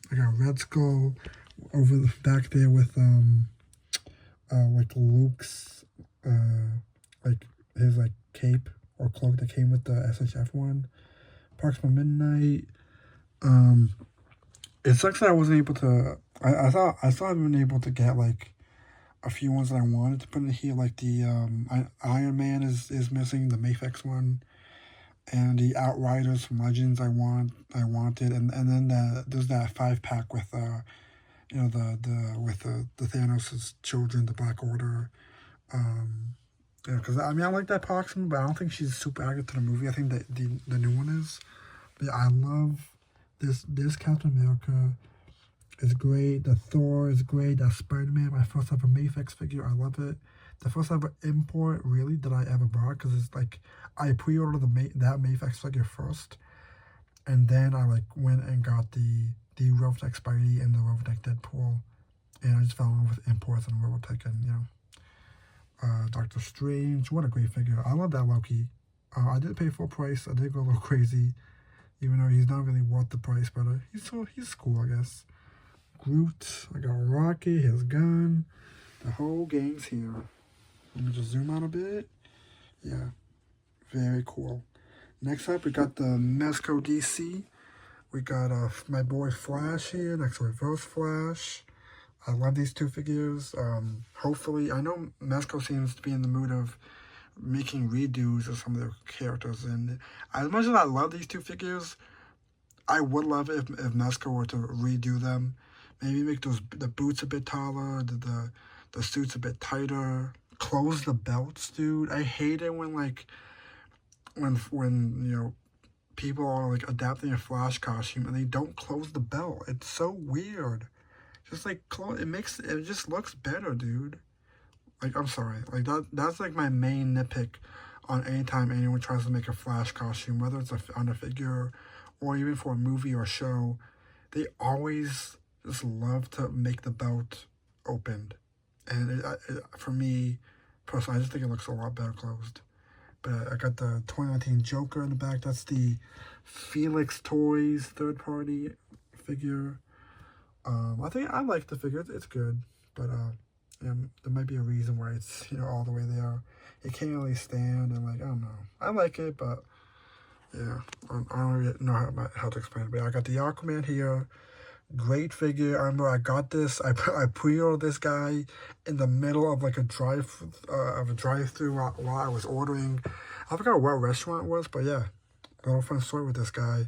I got Red Skull over the back there with Luke's his cape or cloak that came with the SHF one. Proxima Midnight. It sucks that I wasn't able to. I thought I've been able to get a few ones that I wanted to put in here, the Iron Man is missing, the Mafex one, and the Outriders from Legends I wanted, and then there's that 5-pack with the Thanos' children, the Black Order. Because I like that Proxima, but I don't think she's super accurate to the movie. I think that the new one is. But yeah, I love this Captain America is great. The Thor is great. That Spider-Man, my first ever Mafex figure, I love it. The first ever import really that I ever bought, because it's I pre-ordered that Mafex figure first, and then I went and got the Robotech Spidey and the Robotech Deadpool, and I just fell in love with imports and Robotech, and Doctor Strange. What a great figure. I love that Loki. I did pay full price. I did go a little crazy, even though he's not really worth the price, but he's cool, I guess. Groot. I got Rocky, his gun. The whole gang's here. Let me just zoom out a bit. Yeah, very cool. Next up, we got the Mezco DC. We got my boy Flash here next to Reverse Flash. I love these two figures. Hopefully, I know Mezco seems to be in the mood of making redos of some of their characters, and as much as I love these two figures, I would love it if Mezco were to redo them. Maybe make the boots a bit taller, the suits a bit tighter, close the belts, dude. I hate it when when people are adapting a Flash costume and they don't close the belt. It's so weird. Just it just looks better, dude. I'm sorry. That's my main nitpick on any time anyone tries to make a Flash costume, whether it's on a figure or even for a movie or show. They always just love to make the belt opened. And for me, personally, I just think it looks a lot better closed. But I got the 2019 Joker in the back. That's the Felix Toys third-party figure. I think I like the figure. It's good, but there might be a reason why it's all the way there. It can't really stand, and I don't know. I like it, but yeah, I don't really know how to explain it. But I got the Aquaman here. Great figure. I remember I got this. I pre-ordered this guy in the middle of a drive-through while I was ordering. I forgot what restaurant it was, but yeah, little fun story with this guy.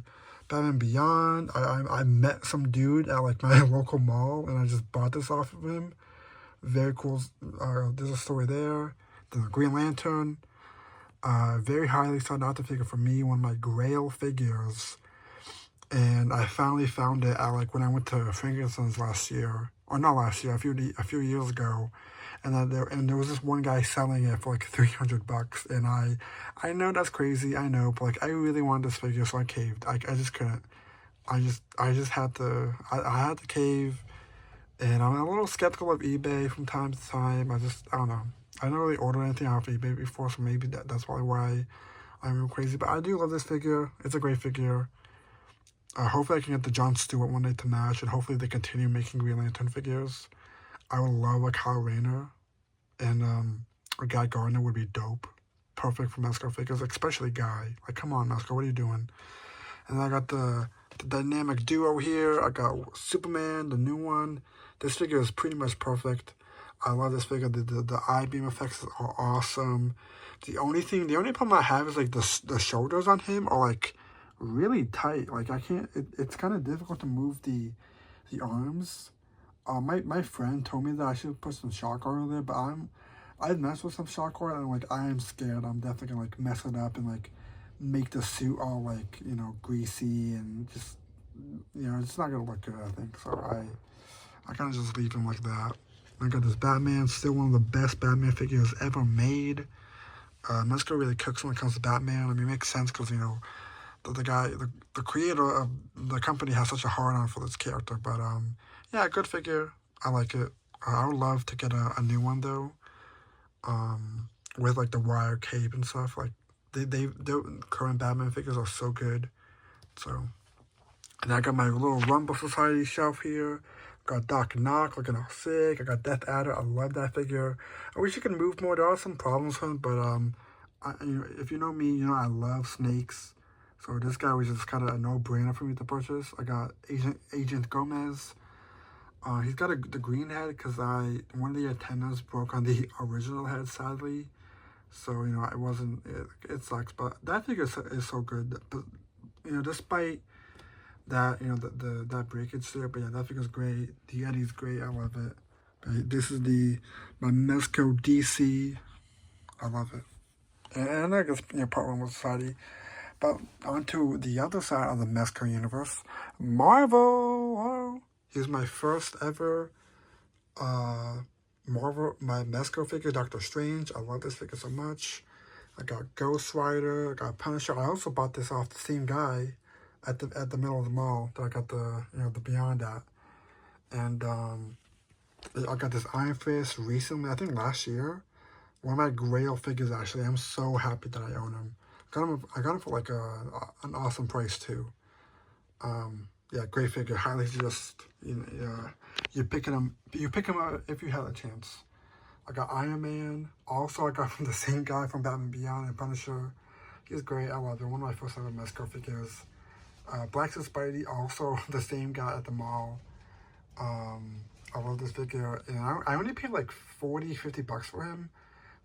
Batman Beyond. I met some dude at like my local mall, and I just bought this off of him. Very cool. There's a story there. Then the Green Lantern. Very highly sought out figure for me. One of my Grail figures. And I finally found it at like when I went to Frankinson's last year, or not last year, a few years ago, and there was this one guy selling it for like $300, and I know that's crazy, I know, but like I really wanted this figure, so I caved. I just couldn't. I just had to. I had to cave, and I'm a little skeptical of eBay from time to time. I don't know. I never really ordered anything off eBay before, so maybe that's probably why I'm real crazy. But I do love this figure. It's a great figure. Hopefully I can get the Jon Stewart one day to match, and hopefully they continue making Green Lantern figures. I would love a Kyle Rayner, and a Guy Gardner would be dope. Perfect for Mezco figures, especially Guy. Like, come on, Mezco, what are you doing? And then I got the dynamic duo here. I got Superman, the new one. This figure is pretty much perfect. I love this figure. The I-beam effects are awesome. The only problem I have is like the shoulders on him are like really tight. Like I can't. It's kind of difficult to move the arms. My friend told me that I should put some shock art there, but I'd mess with some shock art, and like I am scared. I'm definitely gonna like mess it up and like make the suit all like, you know, greasy and just, you know, it's not gonna look good, I think. So I kind of just leave him like that. I got this Batman, still one of the best Batman figures ever made. Mezco really cooks when it comes to Batman. I mean, it makes sense because, you know, the creator of the company has such a hard-on for this character. But, yeah, good figure. I like it. I would love to get a new one, though, with, like, the wire cape and stuff. Like, their current Batman figures are so good. So, and I got my little Rumble Society shelf here. Got Doc Knock looking all sick. I got Death Adder. I love that figure. I wish you could move more. There are some problems with him, but you know, if you know me, you know I love snakes. So this guy was just kind of a no-brainer for me to purchase. I got Agent Gomez. He's got the green head because one of the antennas broke on the original head, sadly. So, you know, it sucks. But that figure is so good. But, you know, despite that, you know, that breakage there, but yeah, that figure's great. The Yeti's great. I love it. But this is my Mezco DC. I love it. And I guess, you know, part one was Society. But onto the other side of the Mezco universe, Marvel. Oh, here's my first ever Marvel, my Mezco figure, Doctor Strange. I love this figure so much. I got Ghost Rider. I got Punisher. I also bought this off the same guy at the middle of the mall that I got the Beyond at. And I got this Iron Fist recently, I think last year. One of my Grail figures, actually. I'm so happy that I own him. I got him for like an awesome price too. Yeah, great figure. Highly suggest you pick him up if you have a chance. I got Iron Man. Also, I got from the same guy from Batman Beyond and Punisher. He's great. I love him. One of my first ever Mezco figures. Black Suit Spidey, also the same guy at the mall. I love this figure, and I only paid like $40-50 for him.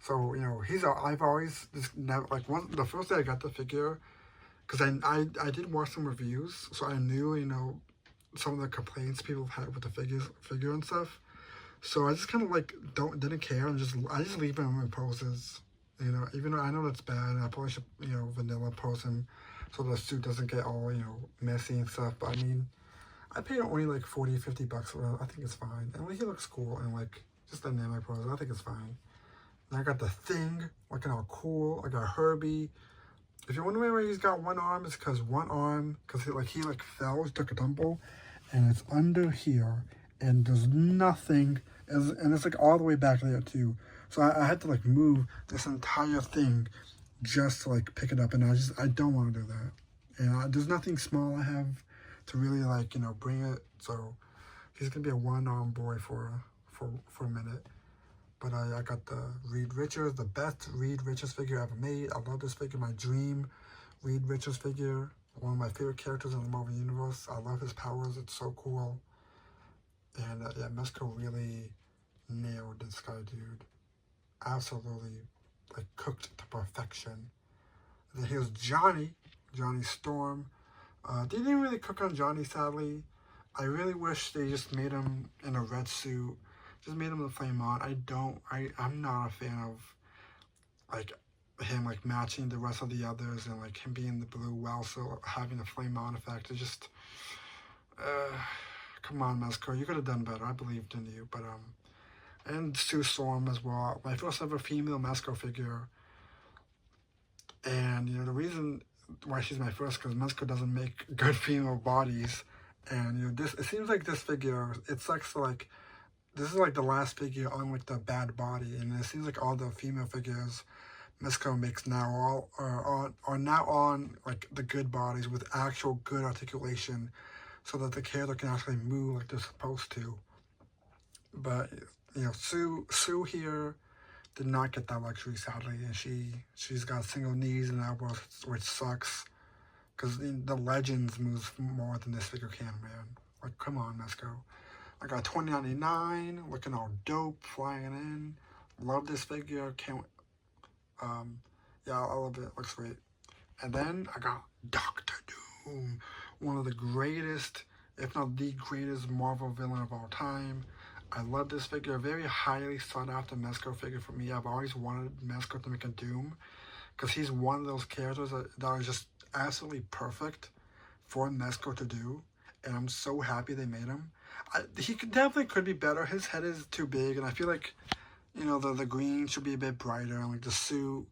So, you know, I've always just never, like, the first day I got the figure, because I did watch some reviews, so I knew, you know, some of the complaints people have had with the figure and stuff. So I just kind of like didn't care, and I just leave him in poses. You know, even though I know that's bad, and I probably should, you know, vanilla pose him so the suit doesn't get all, you know, messy and stuff. But I mean, I paid only like $40-50 for it. I think it's fine. And like, he looks cool and like just dynamic pose. I think it's fine. And I got the Thing, looking all cool. I got Herbie. If you're wondering why he's got one arm, it's because he fell, took a tumble, and it's under here, and there's nothing, and it's like all the way back there too. So I had to like move this entire thing just to like pick it up, and I don't want to do that. And there's nothing small I have to really like, you know, bring it. So he's gonna be a one-arm boy for a minute. But I got the Reed Richards, the best Reed Richards figure ever made. I love this figure, my dream Reed Richards figure. One of my favorite characters in the Marvel Universe. I love his powers, it's so cool. And yeah, Mezco really nailed this guy, dude. Absolutely, like, cooked to perfection. And then here's Johnny Storm. They didn't really cook on Johnny, sadly. I really wish they just made him in a red suit. Just made him the Flame On. I'm not a fan of, like, him, like, matching the rest of the others and, like, him being the blue while still having the Flame On effect. It just, come on, Mezco. You could have done better. I believed in you. But, and Sue Storm as well. My first ever female Mezco figure. And, the reason why she's my first, because Mezco doesn't make good female bodies. And, it seems like this figure, it sucks, like, this is like the last figure on like the bad body, and it seems like all the female figures Mezco makes now are now on like the good bodies with actual good articulation, so that the character can actually move like they're supposed to. But Sue here did not get that luxury, sadly, and she's got single knees and elbows, which sucks, because the Legends moves more than this figure can, man. Like, come on, Mezco. I got $20.99, looking all dope, flying in. Love this figure, can't, yeah, I love it, looks great. And then I got Doctor Doom, one of the greatest, if not the greatest Marvel villain of all time. I love this figure, a very highly sought after Mezco figure for me. I've always wanted Mezco to make a Doom, because he's one of those characters that are just absolutely perfect for Mezco to do, and I'm so happy they made him. He definitely could be better. His head is too big, and I feel like, the green should be a bit brighter, and like the suit,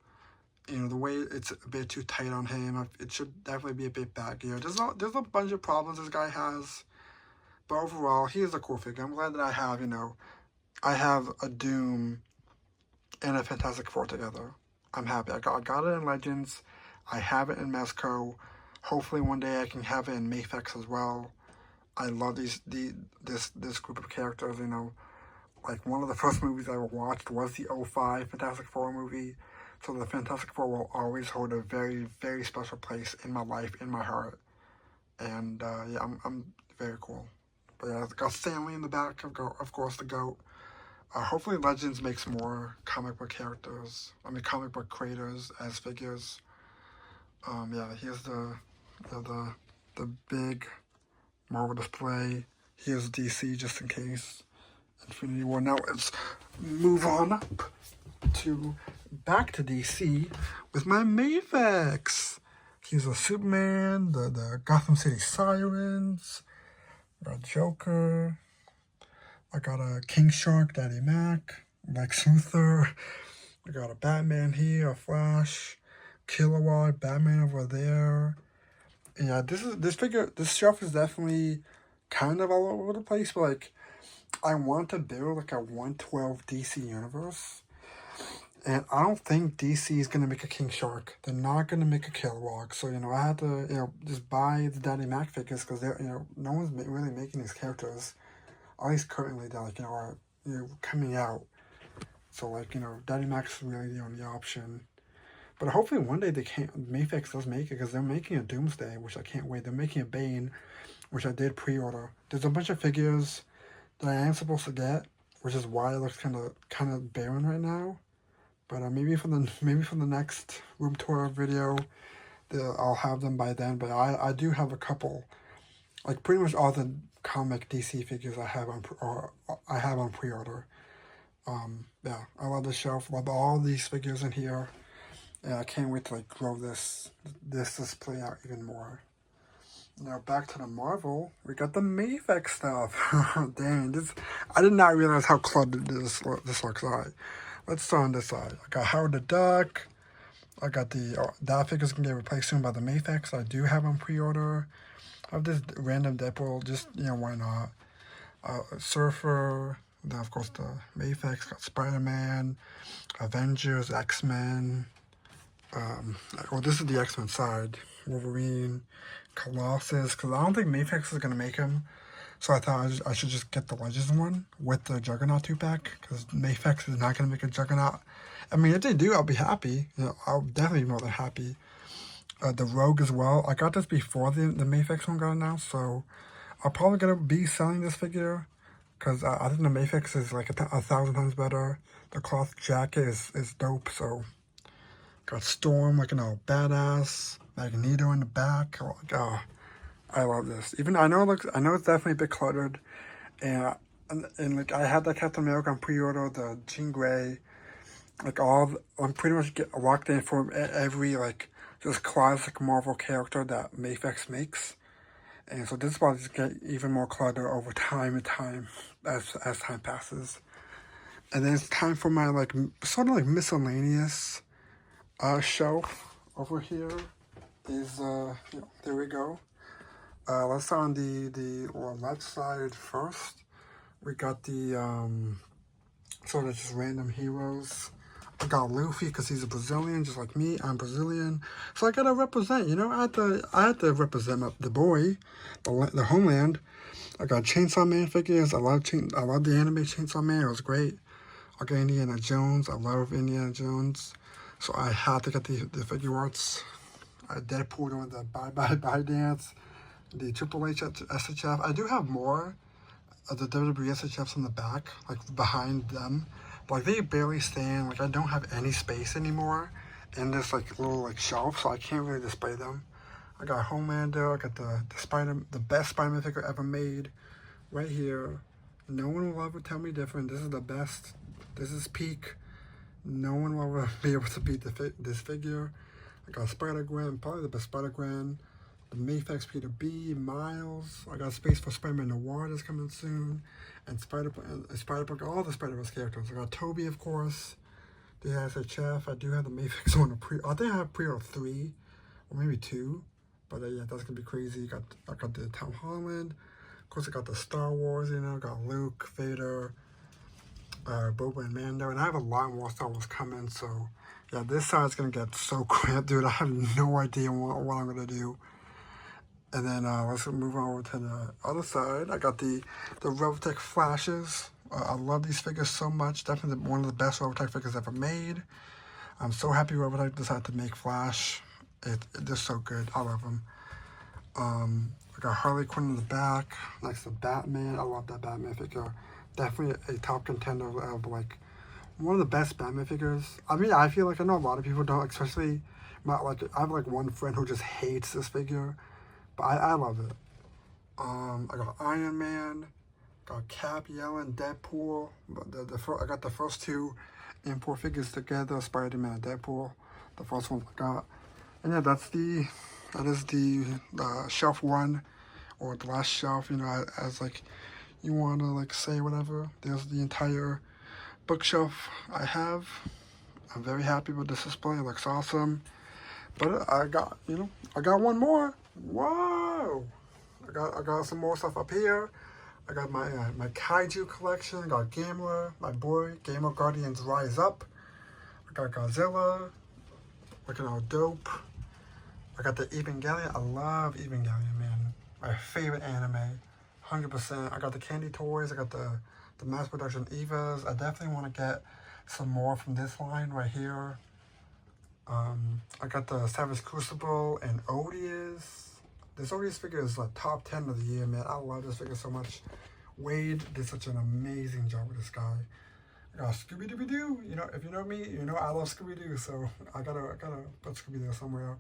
the way it's a bit too tight on him, it should definitely be a bit baggier. There's a bunch of problems this guy has, but overall, he is a cool figure. I'm glad that I have a Doom and a Fantastic Four together. I'm happy. I got it in Legends. I have it in Mezco. Hopefully one day I can have it in Mafex as well. I love this group of characters, Like, one of the first movies I watched was the 2005 Fantastic Four movie. So the Fantastic Four will always hold a very, very special place in my life, in my heart. And, yeah, I'm very cool. But yeah, I've got Stanley in the back, of course, the GOAT. Hopefully Legends makes more comic book creators as figures. Yeah, here's the big Marvel display. Here's DC, just in case. Infinity War. Now let's move on back to DC with my Mafex. Here's a Superman, the Gotham City Sirens, got Joker. I got a King Shark, Daddy Mac, Lex Luthor. I got a Batman here, a Flash, Kilowog, Batman over there. Yeah, this shelf is definitely kind of all over the place, but like, I want to build like a 112 DC universe, and I don't think DC is gonna make a King Shark. They're not gonna make a Kilowog, so I had to just buy the Daddy Mac figures, because they're no one's really making these characters, at least currently, that like are coming out. So like Daddy Mac's really the only option. But hopefully one day Mafex does make it, because they're making a Doomsday, which I can't wait. They're making a Bane, which I did pre-order. There's a bunch of figures that I am supposed to get, which is why it looks kind of barren right now. But maybe for the next room tour video, I'll have them by then. But I do have a couple, like pretty much all the comic DC figures I have on pre-order. Yeah, I love the shelf. Love all these figures in here. And I can't wait to like grow this display out even more. Now back to the Marvel, we got the Mafex stuff. Dang, I did not realize how cluttered this looks like. Let's start on this side. I got Howard the Duck. I got that figure's gonna get replaced soon by the Mafex. I do have on pre-order. I have this random Deadpool, just why not? Surfer. Then of course the Mafex, got Spider-Man, Avengers, X-Men. Well, this is the X-Men side. Wolverine, Colossus, because I don't think Mafex is going to make him. So I thought I should just get the Legends one with the Juggernaut 2-pack, because Mafex is not going to make a Juggernaut. I mean, if they do, I'll be happy. I'll definitely be more than happy. The Rogue as well. I got this before the Mafex one got announced, so I'm probably going to be selling this figure, because I think the Mafex is like 1,000 times better. The cloth jacket is dope, so... Got Storm looking all badass. Magneto in the back. Oh, I love this. Even I know it's definitely a bit cluttered, and like I had the Captain America on pre-order, the Jean Grey, like I'm pretty much locked in for every like just classic Marvel character that Mafex makes, and so this is about to get even more cluttered over time and time as time passes. And then it's time for my like sort of like miscellaneous shelf over here. Is there we go. Let's start on the left side first. We got the sort of just random heroes. I got Luffy because he's a Brazilian, just like me. I'm Brazilian, so I gotta represent. You know, I had to represent the boy, the homeland. I got Chainsaw Man figures. I love the anime Chainsaw Man. It was great. I got Indiana Jones. I love Indiana Jones, so I had to get the figure arts. Deadpool doing the bye dance. The Triple H SHF. I do have more of the WWE SHFs in the back, like behind them. But like they barely stand. Like I don't have any space anymore in this like little like shelf, so I can't really display them. I got Homelander. I got the best Spider-Man figure ever made, right here. No one will ever tell me different. This is the best. This is peak. No one will ever be able to beat this figure. I got Spider-Gwen, probably the best Spider-Gwen. The Mafex Peter B, Miles. I got space for Spider-Man Noir that's coming soon. And Spider-Punk, all the Spider-Verse characters. I got Toby, of course. The SHF. I do have the Mafex on I think I have pre-order 3, or maybe 2. But yeah, that's going to be crazy. I got the Tom Holland. Of course, I got the Star Wars, you know. I got Luke, Vader, Boba, and Mando. And I have a lot more Star Wars coming, so... Yeah, this side's going to get so cramped, dude. I have no idea what I'm going to do. And then let's move on over to the other side. I got the Robotech Flashes. I love these figures so much. Definitely one of the best Robotech figures ever made. I'm so happy Robotech decided to make Flash. They're so good. I love them. I got Harley Quinn in the back. Next to Batman. I love that Batman figure. Definitely a top contender of like one of the best Batman figures. I mean, I feel like I know a lot of people don't, especially I have like one friend who just hates this figure. But I love it. I got Iron Man, got Cap, Yellen, Deadpool. I got the first 2 import figures together, Spider-Man and Deadpool. The first one I got. And yeah, that is the shelf 1, or the last shelf, you know, as like you want to like say whatever. There's the entire bookshelf I have. I'm very happy with this display. It looks awesome. But I got one more. Whoa! I got some more stuff up here. I got my Kaiju collection. I got Gamera, my boy. Gamera Guardians Rise Up. I got Godzilla. Looking all dope. I got the Evangelion. I love Evangelion, man. My favorite anime. 100%. I got the candy toys. I got the mass production Evas. I definitely want to get some more from this line right here. I got the Savage Crucible and Odious. This Odious figure is like top 10 of the year, man. I love this figure so much. Wade did such an amazing job with this guy. I got Scooby-Doo. You know, if you know me, you know I love Scooby-Doo, so I gotta put Scooby there somewhere.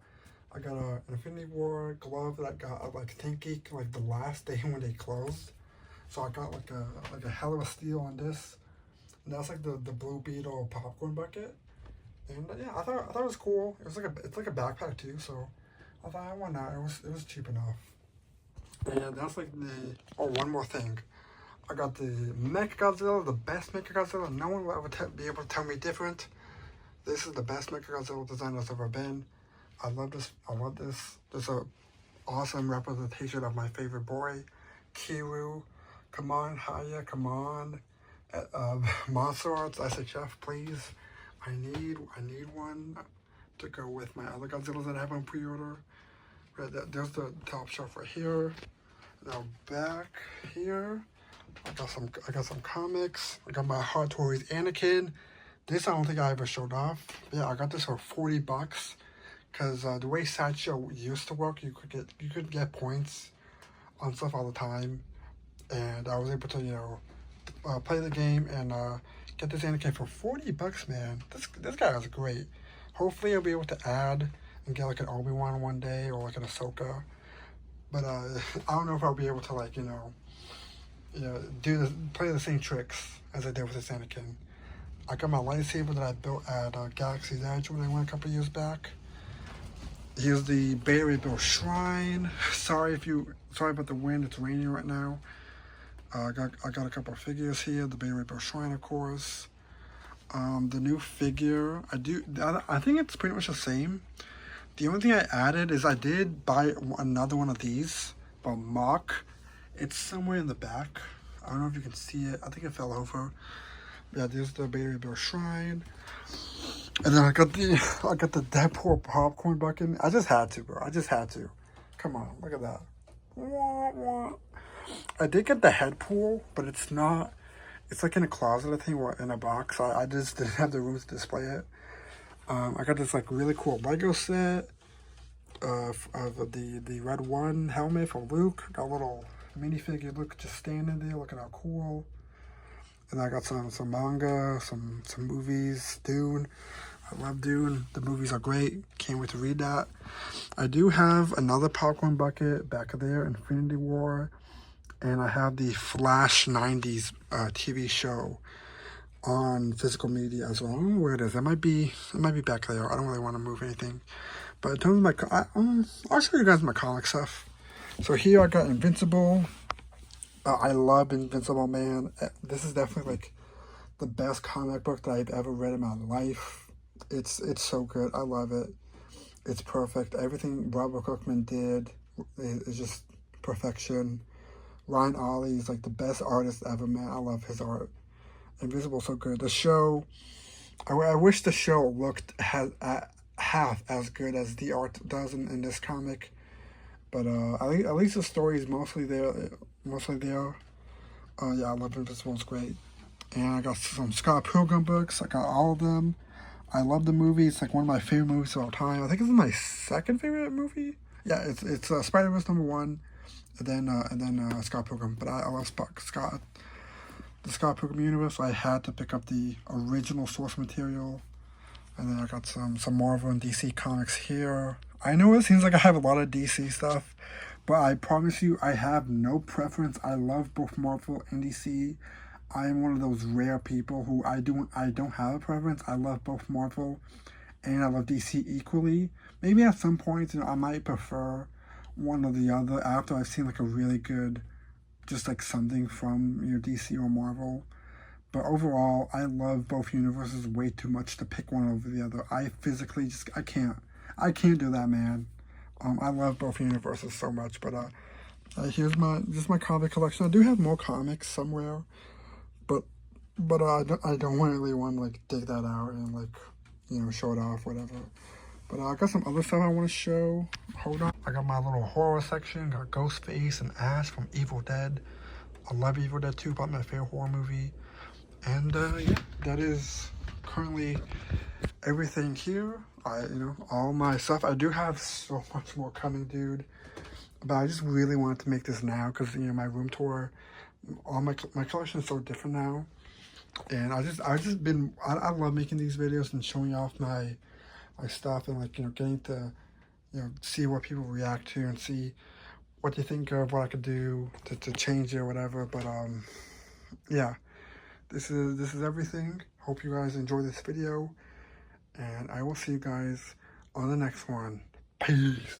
I got an Infinity War glove that I got at like ThinkGeek like the last day when they closed. So I got like a hell of a steal on this. And that's like the Blue Beetle popcorn bucket. And yeah, I thought it was cool. It's like a backpack too, so I thought why not? It was cheap enough. And that's like one more thing. I got the Mechagodzilla, the best Mechagodzilla. No one will ever be able to tell me different. This is the best Mechagodzilla design that's ever been. I love this. This is an awesome representation of my favorite boy, Kiryu. Come on, Haya, come on. Monster Arts SHF, please. I need one to go with my other Godzillas that I have on pre-order. Right, there's the top shelf right here. Now back here, I got some comics. I got my Hot Toys Anakin. This I don't think I ever showed off. Yeah, I got this for $40 because the way Sideshow used to work, you could get points on stuff all the time, and I was able to play the game and get this Anakin for $40, man. This guy is great. Hopefully I'll be able to add and get like an Obi-Wan one day or like an Ahsoka. but I don't know if I'll be able to like play the same tricks as I did with this Anakin. I got my lightsaber that I built at Galaxy's Edge when I went a couple years back. Here's the Beta Ray Bill Shrine. Sorry about the wind. It's raining right now. I got a couple of figures here. The Beta Ray Bill Shrine, of course. The new figure, I think it's pretty much the same. The only thing I added is I did buy another one of these, by Mach. It's somewhere in the back. I don't know if you can see it. I think it fell over. Yeah, there's the Beta Ray Bill Shrine. And then I got the Deadpool popcorn bucket. I just had to, bro. I just had to. Come on, look at that. I did get the head pool, but it's not. It's like in a closet, I think, or in a box. I just didn't have the room to display it. I got this like really cool Lego set of the Red One helmet from Luke. Got a little minifigure Luke just standing there, looking how cool. And I got some manga, some movies, Dune. I love Dune. The movies are great. Can't wait to read that. I do have another popcorn bucket back there, Infinity War. And I have the Flash 90s TV show on physical media as well. I don't know where it is. It might be back there. I don't really want to move anything. But in terms of I'll show you guys my comic stuff. So here I got Invincible. I love Invincible, man. This is definitely like the best comic book that I've ever read in my life. It's so good. I love it. It's perfect. Everything Robert Kirkman did is just perfection. Ryan Ollie is like the best artist ever, man. I love his art. Invisible's so good. The show, I wish the show looked half as good as the art does in this comic. But at least the story is mostly there. Yeah, I love Invincible. It's great. And I got some Scott Pilgrim books. I got all of them. I love the movie. It's like one of my favorite movies of all time. I think it's my second favorite movie. Yeah, it's Spider-Verse #1, and then Scott Pilgrim. But I love the Scott Pilgrim universe. So I had to pick up the original source material. And then I got some Marvel and DC comics here. I know it seems like I have a lot of DC stuff, but I promise you I have no preference. I love both Marvel and DC. I am one of those rare people who I don't have a preference. I love both Marvel and I love DC equally. Maybe at some point, I might prefer one or the other after I've seen like a really good, just like something from DC or Marvel. But overall, I love both universes way too much to pick one over the other. I physically I can't do that, man. I love both universes so much. But here's my comic collection. I do have more comics somewhere, but I don't really want to like dig that out and like show it off, whatever. But I got some other stuff I want to show. Hold on. I got my little horror section. Got Ghostface and Ash from Evil Dead. I love Evil Dead 2, probably my favorite horror movie. And yeah, that is currently everything here. All my stuff. I do have so much more coming, dude. But I just really wanted to make this now because my room tour, all my collection is so different now. And I love making these videos and showing off my stuff and getting to see what people react to and see what they think of what I could do to change it or whatever. But yeah. This is everything. Hope you guys enjoy this video, and I will see you guys on the next one. Peace.